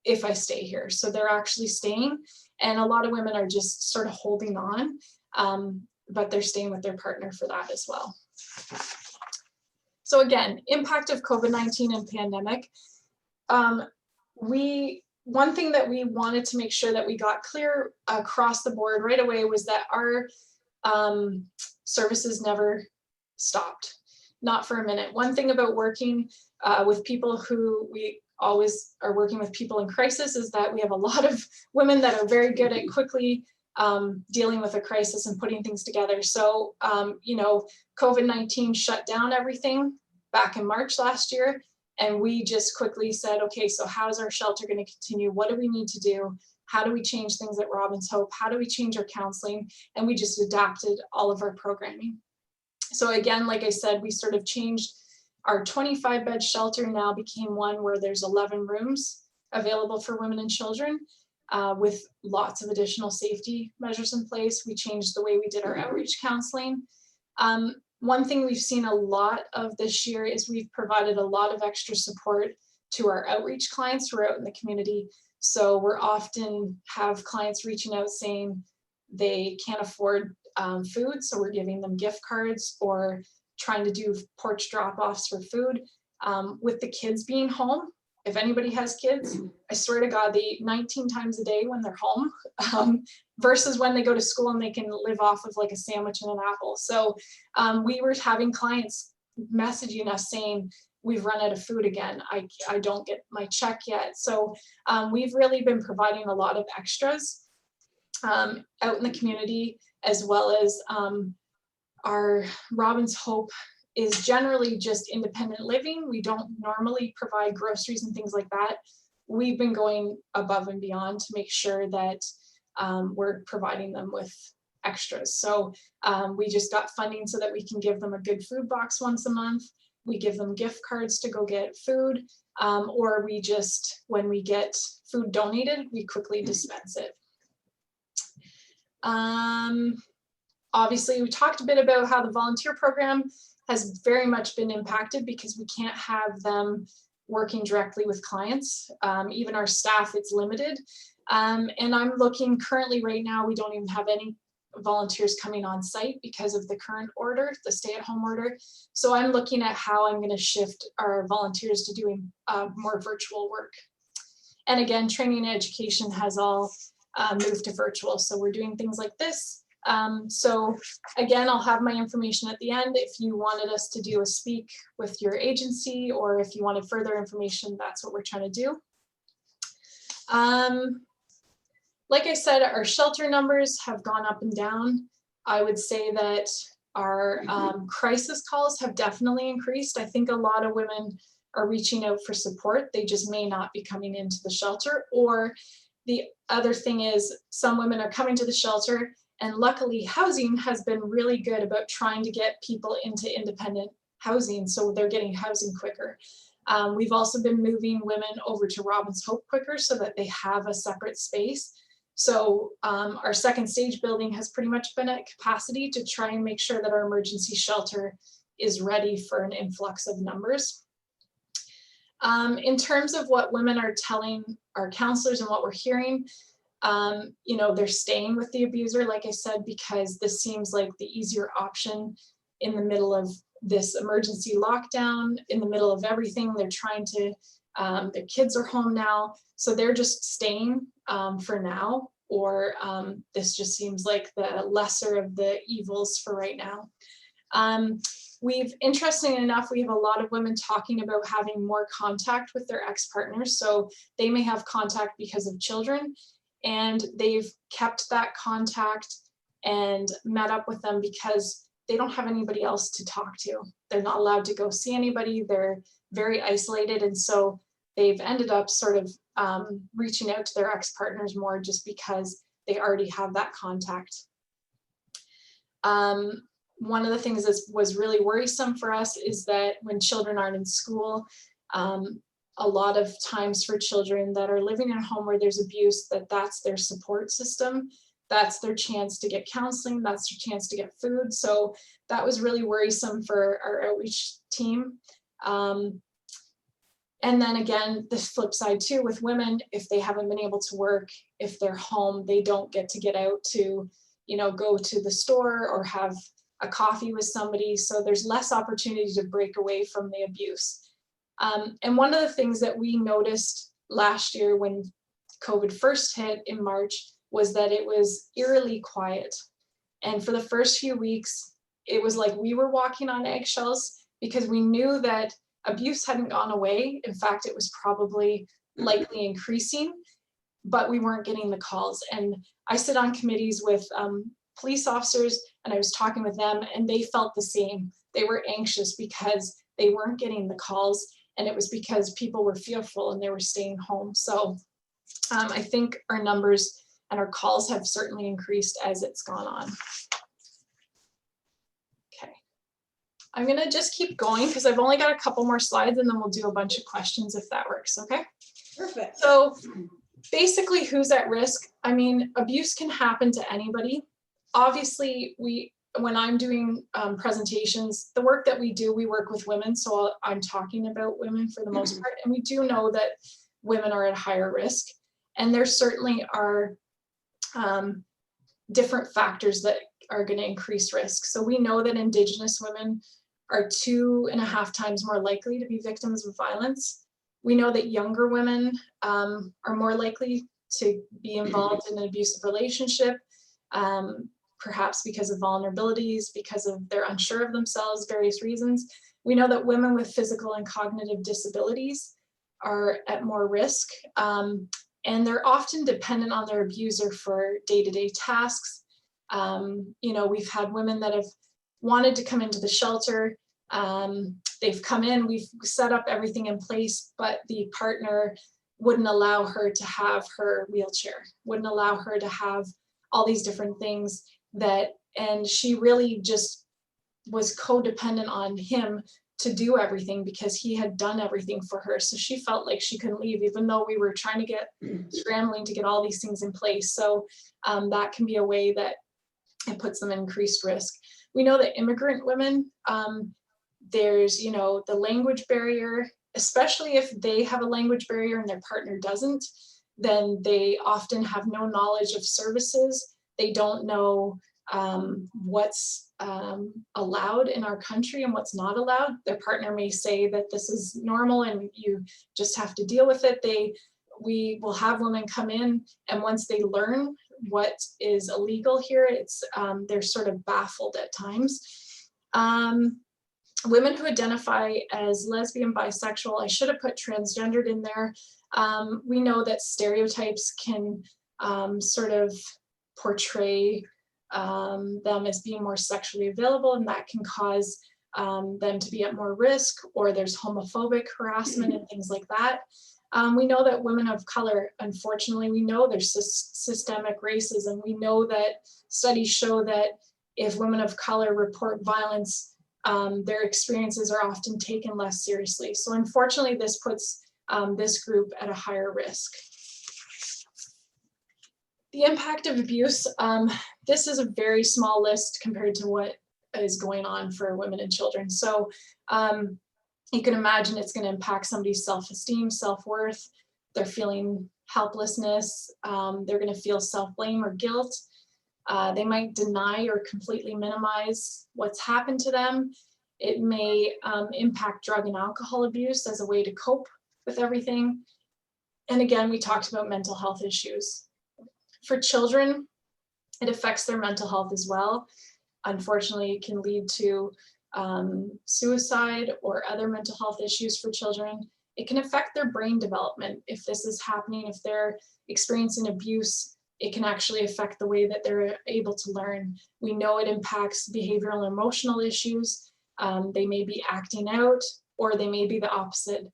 Speaker 3: if I stay here. So they're actually staying, and a lot of women are just sort of holding on. But they're staying with their partner for that as well. So again, impact of COVID-19 and pandemic. One thing that we wanted to make sure that we got clear across the board right away was that our services never stopped, not for a minute. One thing about working with people who we always are working with people in crisis is that we have a lot of women that are very good at quickly dealing with a crisis and putting things together. So, you know, COVID-19 shut down everything back in March last year. And we just quickly said, okay, so how's our shelter going to continue? What do we need to do? How do we change things at Robin's Hope? How do we change our counseling? And we just adapted all of our programming. So again, like I said, we sort of changed our 25-bed shelter now became one where there's 11 rooms available for women and children. With lots of additional safety measures in place. We changed the way we did our outreach counseling. One thing we've seen a lot of this year is we've provided a lot of extra support to our outreach clients who are out in the community. So we're often have clients reaching out saying they can't afford food, so we're giving them gift cards or trying to do porch drop-offs for food. With the kids being home, if anybody has kids, I swear to God, they eat 19 times a day when they're home, versus when they go to school and they can live off of like a sandwich and an apple. So we were having clients messaging us saying, we've run out of food again. I don't get my check yet. So we've really been providing a lot of extras out in the community, as well as our Robin's Hope is generally just independent living. We don't normally provide groceries and things like that. We've been going above and beyond to make sure that we're providing them with extras. So we just got funding so that we can give them a good food box once a month. We give them gift cards to go get food, or we just, when we get food donated, we quickly dispense it. Obviously, we talked a bit about how the volunteer program has very much been impacted because we can't have them working directly with clients. Even our staff, it's limited. And I'm looking currently right now, we don't even have any volunteers coming on site because of the current order, the stay-at-home order. So I'm looking at how I'm going to shift our volunteers to doing more virtual work. And again, training and education has all moved to virtual. So we're doing things like this. So again, I'll have my information at the end. If you wanted us to do a speak with your agency, or if you wanted further information, that's what we're trying to do. Like I said, our shelter numbers have gone up and down. I would say that our crisis calls have definitely increased. I think a lot of women are reaching out for support. They just may not be coming into the shelter. Or the other thing is, some women are coming to the shelter, and luckily housing has been really good about trying to get people into independent housing, so they're getting housing quicker. We've also been moving women over to Robin's Hope quicker so that they have a separate space. So our second stage building has pretty much been at capacity to try and make sure that our emergency shelter is ready for an influx of numbers. In terms of what women are telling our counselors and what we're hearing, you know, they're staying with the abuser, like I said, because this seems like the easier option in the middle of this emergency lockdown, in the middle of everything. They're trying to, their kids are home now, so they're just staying for now, or this just seems like the lesser of the evils for right now. Interestingly enough, we have a lot of women talking about having more contact with their ex-partners. So they may have contact because of children, and they've kept that contact and met up with them because they don't have anybody else to talk to. They're not allowed to go see anybody. They're very isolated. And so they've ended up sort of reaching out to their ex-partners more just because they already have that contact. One of the things that was really worrisome for us is that when children aren't in school, a lot of times for children that are living in a home where there's abuse, that's their support system. That's their chance to get counseling. That's their chance to get food. So that was really worrisome for our outreach team. And then again, the flip side too, with women, if they haven't been able to work, if they're home, they don't get out to, you know, go to the store or have a coffee with somebody. So there's less opportunity to break away from the abuse. And one of the things that we noticed last year when COVID first hit in March was that it was eerily quiet. And for the first few weeks, it was like we were walking on eggshells because we knew that abuse hadn't gone away. In fact, it was probably likely increasing, but we weren't getting the calls. And I sit on committees with police officers, and I was talking with them, and they felt the same. They were anxious because they weren't getting the calls, and it was because people were fearful and they were staying home. So I think our numbers and our calls have certainly increased as it's gone on. Okay, I'm gonna just keep going because I've only got a couple more slides, and then we'll do a bunch of questions if that works, okay?
Speaker 2: Perfect.
Speaker 3: So basically, who's at risk? I mean, abuse can happen to anybody. Obviously, we when I'm doing presentations, the work that we do, we work with women. So I'm talking about women for the most part. And we do know that women are at higher risk. And there certainly are different factors that are going to increase risk. So we know that Indigenous women are 2.5 times more likely to be victims of violence. We know that younger women are more likely to be involved in an abusive relationship, perhaps because of vulnerabilities, because of they're unsure of themselves, various reasons. We know that women with physical and cognitive disabilities are at more risk, and they're often dependent on their abuser for day-to-day tasks. We've had women that have wanted to come into the shelter. They've come in, we've set up everything in place, but the partner wouldn't allow her to have her wheelchair, wouldn't allow her to have all these different things and she really just was codependent on him to do everything because he had done everything for her. So she felt like she couldn't leave, even though we were trying to scrambling to get all these things in place. So that can be a way that it puts them in increased risk. We know that immigrant women, there's, the language barrier, especially if they have a language barrier and their partner doesn't, then they often have no knowledge of services. They don't know what's allowed in our country and what's not allowed. Their partner may say that this is normal and you just have to deal with it. We will have women come in, and once they learn what is illegal here, they're sort of baffled at times. Women who identify as lesbian, bisexual, I should have put transgendered in there. We know that stereotypes can sort of portray them as being more sexually available, and that can cause them to be at more risk, or there's homophobic harassment and things like that. We know that women of color, unfortunately, we know there's systemic racism. We know that studies show that if women of color report violence, their experiences are often taken less seriously. So unfortunately, this puts this group at a higher risk. The impact of abuse, this is a very small list compared to what is going on for women and children. So you can imagine it's going to impact somebody's self-esteem, self-worth. They're feeling helplessness. They're going to feel self-blame or guilt. They might deny or completely minimize what's happened to them. It may impact drug and alcohol abuse as a way to cope with everything. And again, we talked about mental health issues. For children, it affects their mental health as well. Unfortunately, it can lead to suicide or other mental health issues for children. It can affect their brain development. If this is happening, if they're experiencing abuse, it can actually affect the way that they're able to learn. We know it impacts behavioral and emotional issues. They may be acting out, or they may be the opposite.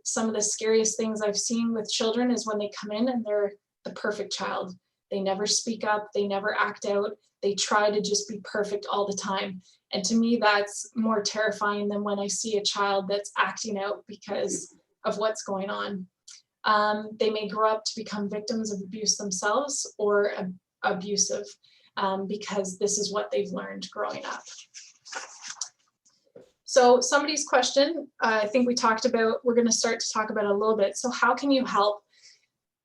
Speaker 3: Some of the scariest things I've seen with children is when they come in and they're the perfect child. They never speak up, they never act out, they try to just be perfect all the time. And to me, that's more terrifying than when I see a child that's acting out because of what's going on. They may grow up to become victims of abuse themselves or abusive because this is what they've learned growing up. So somebody's question, I think we talked about, we're going to start to talk about it a little bit. So how can you help?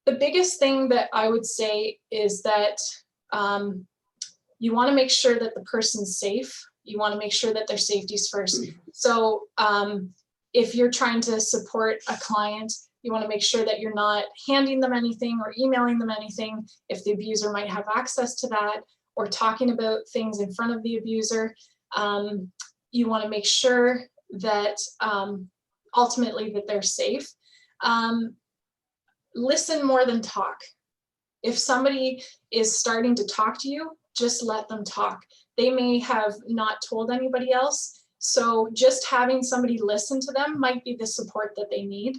Speaker 3: The biggest thing that I would say is that you want to make sure that the person's safe. You want to make sure that their safety is first. So if you're trying to support a client, you want to make sure that you're not handing them anything or emailing them anything if the abuser might have access to that, or talking about things in front of the abuser. You want to make sure that ultimately that they're safe. Listen more than talk. If somebody is starting to talk to you, just let them talk. They may have not told anybody else, so just having somebody listen to them might be the support that they need.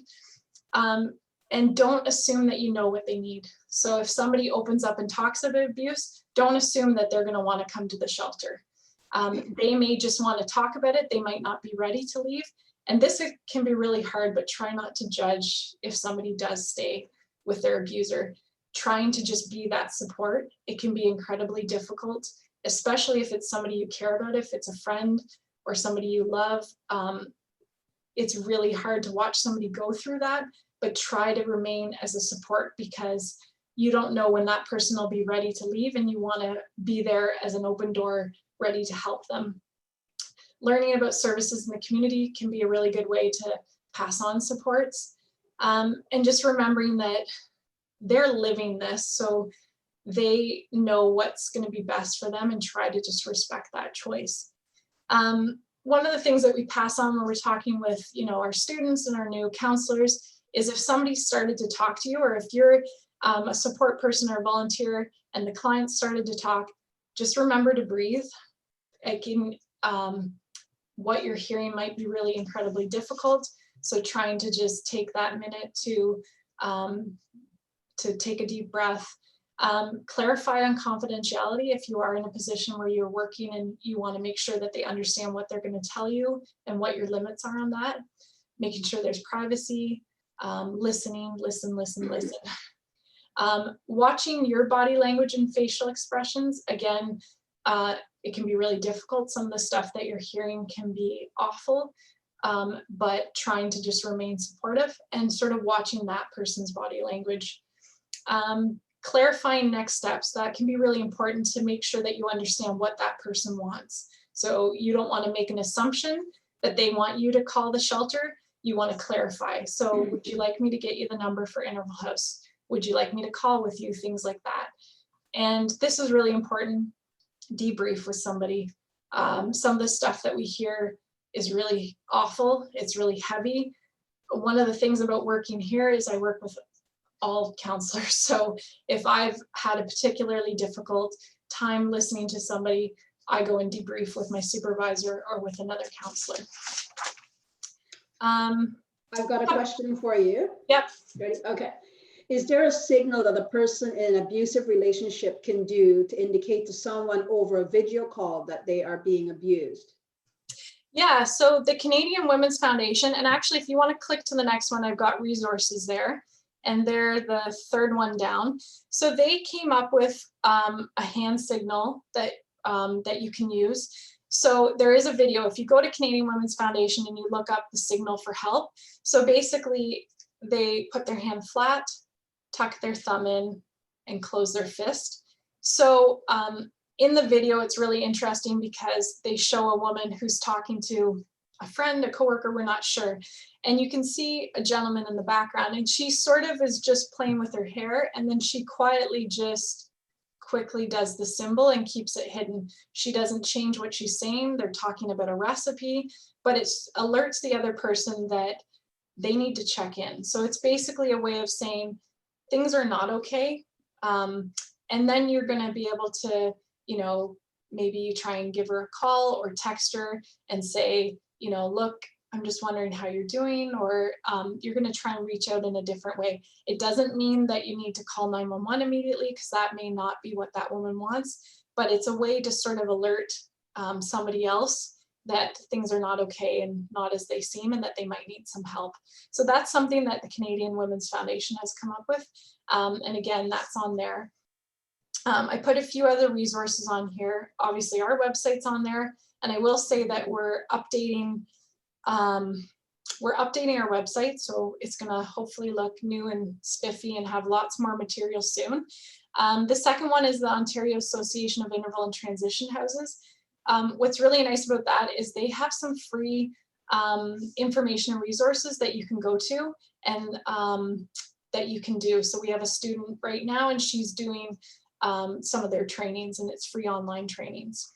Speaker 3: And don't assume that you know what they need. So if somebody opens up and talks about abuse, don't assume that they're going to want to come to the shelter. They may just want to talk about it. They might not be ready to leave. And this can be really hard, but try not to judge if somebody does stay with their abuser. Trying to just be that support, it can be incredibly difficult. especially if it's somebody you care about, if it's a friend or somebody you love. It's really hard to watch somebody go through that, but try to remain as a support, because you don't know when that person will be ready to leave, and you want to be there as an open door, ready to help them. Learning about services in the community can be a really good way to pass on supports. And just remembering that they're living this, so they know what's going to be best for them, and try to just respect that choice. One of the things that we pass on when we're talking with, our students and our new counselors is, if somebody started to talk to you, or if you're a support person or a volunteer and the client started to talk, just remember to breathe. What you're hearing might be really incredibly difficult, so trying to just take that minute to take a deep breath. Clarify on confidentiality if you are in a position where you're working and you want to make sure that they understand what they're going to tell you and what your limits are on that. Making sure there's privacy, listening, listen. Watching your body language and facial expressions. Again, it can be really difficult. Some of the stuff that you're hearing can be awful, but trying to just remain supportive and sort of watching that person's body language. Clarifying next steps. That can be really important to make sure that you understand what that person wants. So you don't want to make an assumption that they want you to call the shelter. You want to clarify. So would you like me to get you the number for Interval House? Would you like me to call with you? Things like that. And this is really important. Debrief with somebody. Some of the stuff that we hear is really awful. It's really heavy. One of the things about working here is I work with all counselors. So if I've had a particularly difficult time listening to somebody, I go and debrief with my supervisor or with another counselor.
Speaker 2: I've got a question for you.
Speaker 3: Yep.
Speaker 2: Ready? Okay. Is there a signal that a person in an abusive relationship can do to indicate to someone over a video call that they are being abused?
Speaker 3: Yeah, so the Canadian Women's Foundation, and actually if you want to click to the next one, I've got resources there, and they're the third one down. So they came up with a hand signal that, that you can use. So there is a video. If you go to Canadian Women's Foundation and you look up the signal for help, so basically they put their hand flat, tuck their thumb in, and close their fist. So in the video, it's really interesting because they show a woman who's talking to a friend, a coworker, we're not sure. And you can see a gentleman in the background, and she sort of is just playing with her hair, and then she quietly just quickly does the symbol and keeps it hidden. She doesn't change what she's saying. They're talking about a recipe, but it alerts the other person that they need to check in. So it's basically a way of saying things are not okay. And then you're going to be able to, maybe you try and give her a call or text her and say, look, I'm just wondering how you're doing, or you're going to try and reach out in a different way. It doesn't mean that you need to call 911 immediately, because that may not be what that woman wants, but it's a way to sort of alert somebody else that things are not okay and not as they seem, and that they might need some help. So that's something that the Canadian Women's Foundation has come up with. And again, that's on there. I put a few other resources on here. Obviously our website's on there, and I will say that we're updating our website, so it's gonna hopefully look new and spiffy and have lots more material soon. The second one is the Ontario Association of Interval and Transition Houses. What's really nice about that is they have some free information and resources that you can go to and that you can do. So we have a student right now, and she's doing some of their trainings, and it's free online trainings.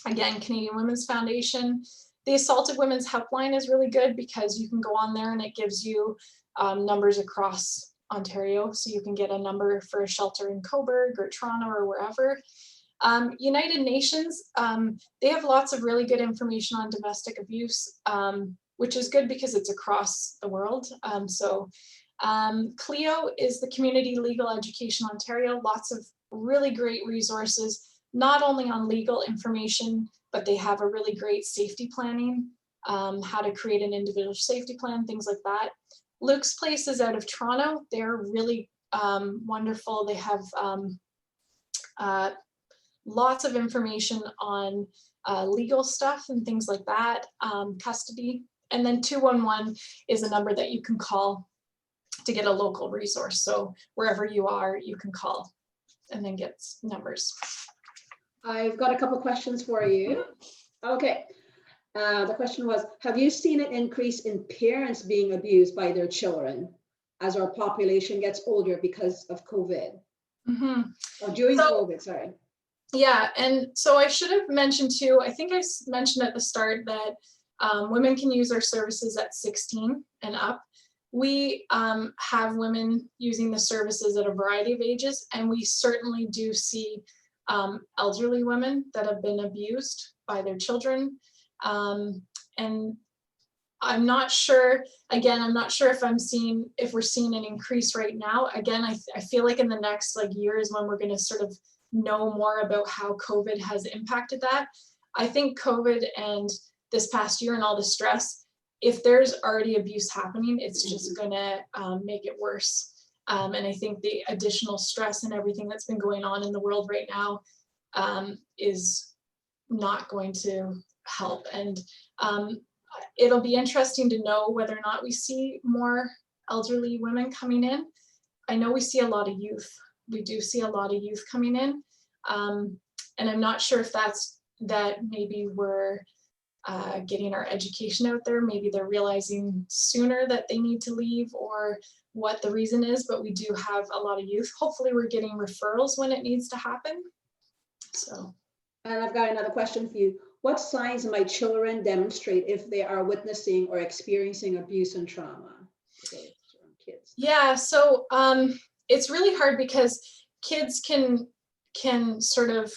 Speaker 3: Again, Canadian Women's Foundation. The Assaulted Women's Helpline is really good because you can go on there and it gives you numbers across Ontario. So you can get a number for a shelter in Cobourg or Toronto or wherever. United Nations, they have lots of really good information on domestic abuse, which is good because it's across the world. CLEO is the Community Legal Education Ontario, lots of really great resources, not only on legal information, but they have a really great safety planning, how to create an individual safety plan, things like that. Luke's Place is out of Toronto. They're really wonderful. They have lots of information on legal stuff and things like that, custody. And then 211 is a number that you can call to get a local resource. So wherever you are, you can call and then get numbers.
Speaker 2: I've got a couple questions for you. Okay. The question was, have you seen an increase in parents being abused by their children as our population gets older because of COVID? Or during COVID, sorry.
Speaker 3: Yeah, and so I should have mentioned too, I think I mentioned at the start that women can use our services at 16 and up. We have women using the services at a variety of ages, and we certainly do see elderly women that have been abused by their children. And I'm not sure, again, I'm not sure if we're seeing an increase right now. Again, I feel like in the next year is when we're going to sort of know more about how COVID has impacted that. I think COVID and this past year and all the stress, if there's already abuse happening, it's just going to make it worse. And I think the additional stress and everything that's been going on in the world right now is not going to help. And it'll be interesting to know whether or not we see more elderly women coming in. I know we see a lot of youth. We do see a lot of youth coming in. And I'm not sure if that's that maybe we're getting our education out there. Maybe they're realizing sooner that they need to leave or what the reason is, but we do have a lot of youth. Hopefully we're getting referrals when it needs to happen. So.
Speaker 2: And I've got another question for you. What signs might children demonstrate if they are witnessing or experiencing abuse and trauma? Kids.
Speaker 3: Yeah, so it's really hard because kids can sort of,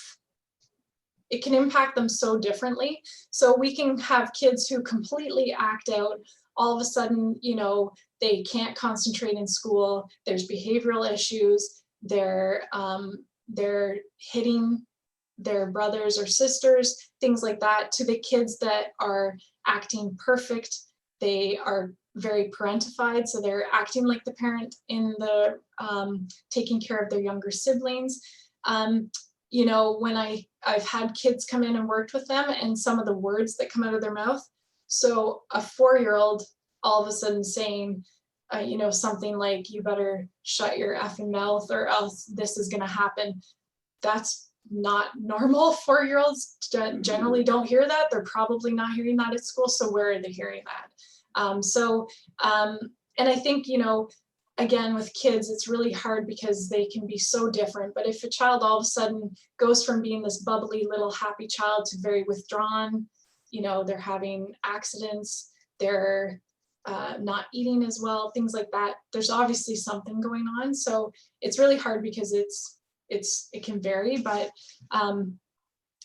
Speaker 3: it can impact them so differently. So we can have kids who completely act out. All of a sudden, you know, they can't concentrate in school. There's behavioral issues. They're hitting their brothers or sisters, things like that. To the kids that are acting perfect, they are very parentified, so they're acting like the parent in the taking care of their younger siblings. You know, when I've had kids come in and worked with them, and some of the words that come out of their mouth. So a 4-year-old all of a sudden saying, you know, something like, "You better shut your effing mouth or else this is going to happen." That's not normal. 4-year-olds generally don't hear that. They're probably not hearing that at school. So where are they hearing that? And I think, you know, again, with kids, it's really hard because they can be so different. But if a child all of a sudden goes from being this bubbly little happy child to very withdrawn, you know, they're having accidents, they're not eating as well, things like that, there's obviously something going on. So it's really hard because it can vary. But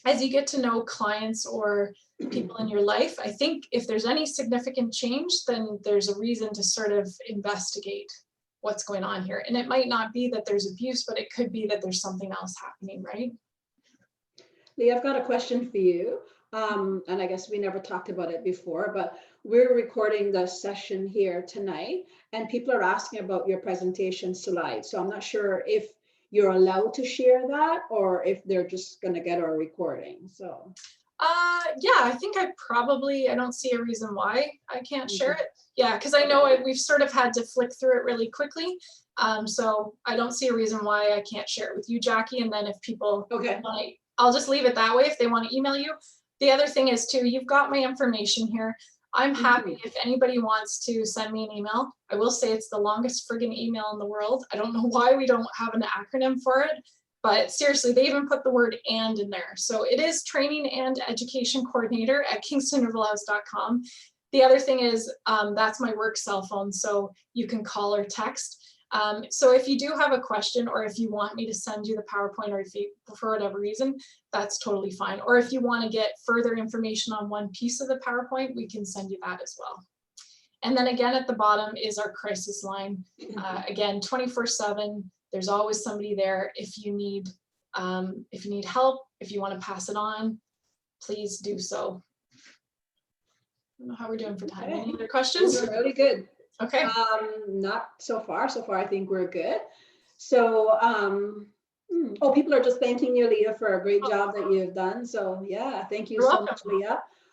Speaker 3: as you get to know clients or people in your life, I think if there's any significant change, then there's a reason to sort of investigate what's going on here. And it might not be that there's abuse, but it could be that there's something else happening, right?
Speaker 2: Lee, I've got a question for you. And I guess we never talked about it before, but we're recording the session here tonight, and people are asking about your presentation slides. So I'm not sure if you're allowed to share that or if they're just going to get our recording. So
Speaker 3: yeah, I think I don't see a reason why I can't share it. Yeah, because I know we've sort of had to flick through it really quickly. So I don't see a reason why I can't share it with you, Jackie. And then if people want, I'll just leave it that way if they want to email you. The other thing is too, you've got my information here. I'm happy if anybody wants to send me an email. I will say it's the longest friggin' email in the world. I don't know why we don't have an acronym for it, but seriously, they even put the word "and" in there. So it is training and education coordinator at kingstonintervalhouse.com. The other thing is that's my work cell phone, so you can call or text. So if you do have a question, or if you want me to send you the PowerPoint, or if you, for whatever reason, that's totally fine. Or if you want to get further information on one piece of the PowerPoint, we can send you that as well. And then again, at the bottom is our crisis line. Again, 24/7. There's always somebody there. If you need help, if you want to pass it on, please do so. I don't know how we're doing for time. Any other questions?
Speaker 2: We're really good.
Speaker 3: Okay.
Speaker 2: Not so far. So far, I think we're good. So Oh, people are just thanking you, Leah, for a great
Speaker 3: Oh.
Speaker 2: job that you've done. So yeah, thank you
Speaker 3: You're
Speaker 2: so
Speaker 3: welcome.
Speaker 2: much, Leah.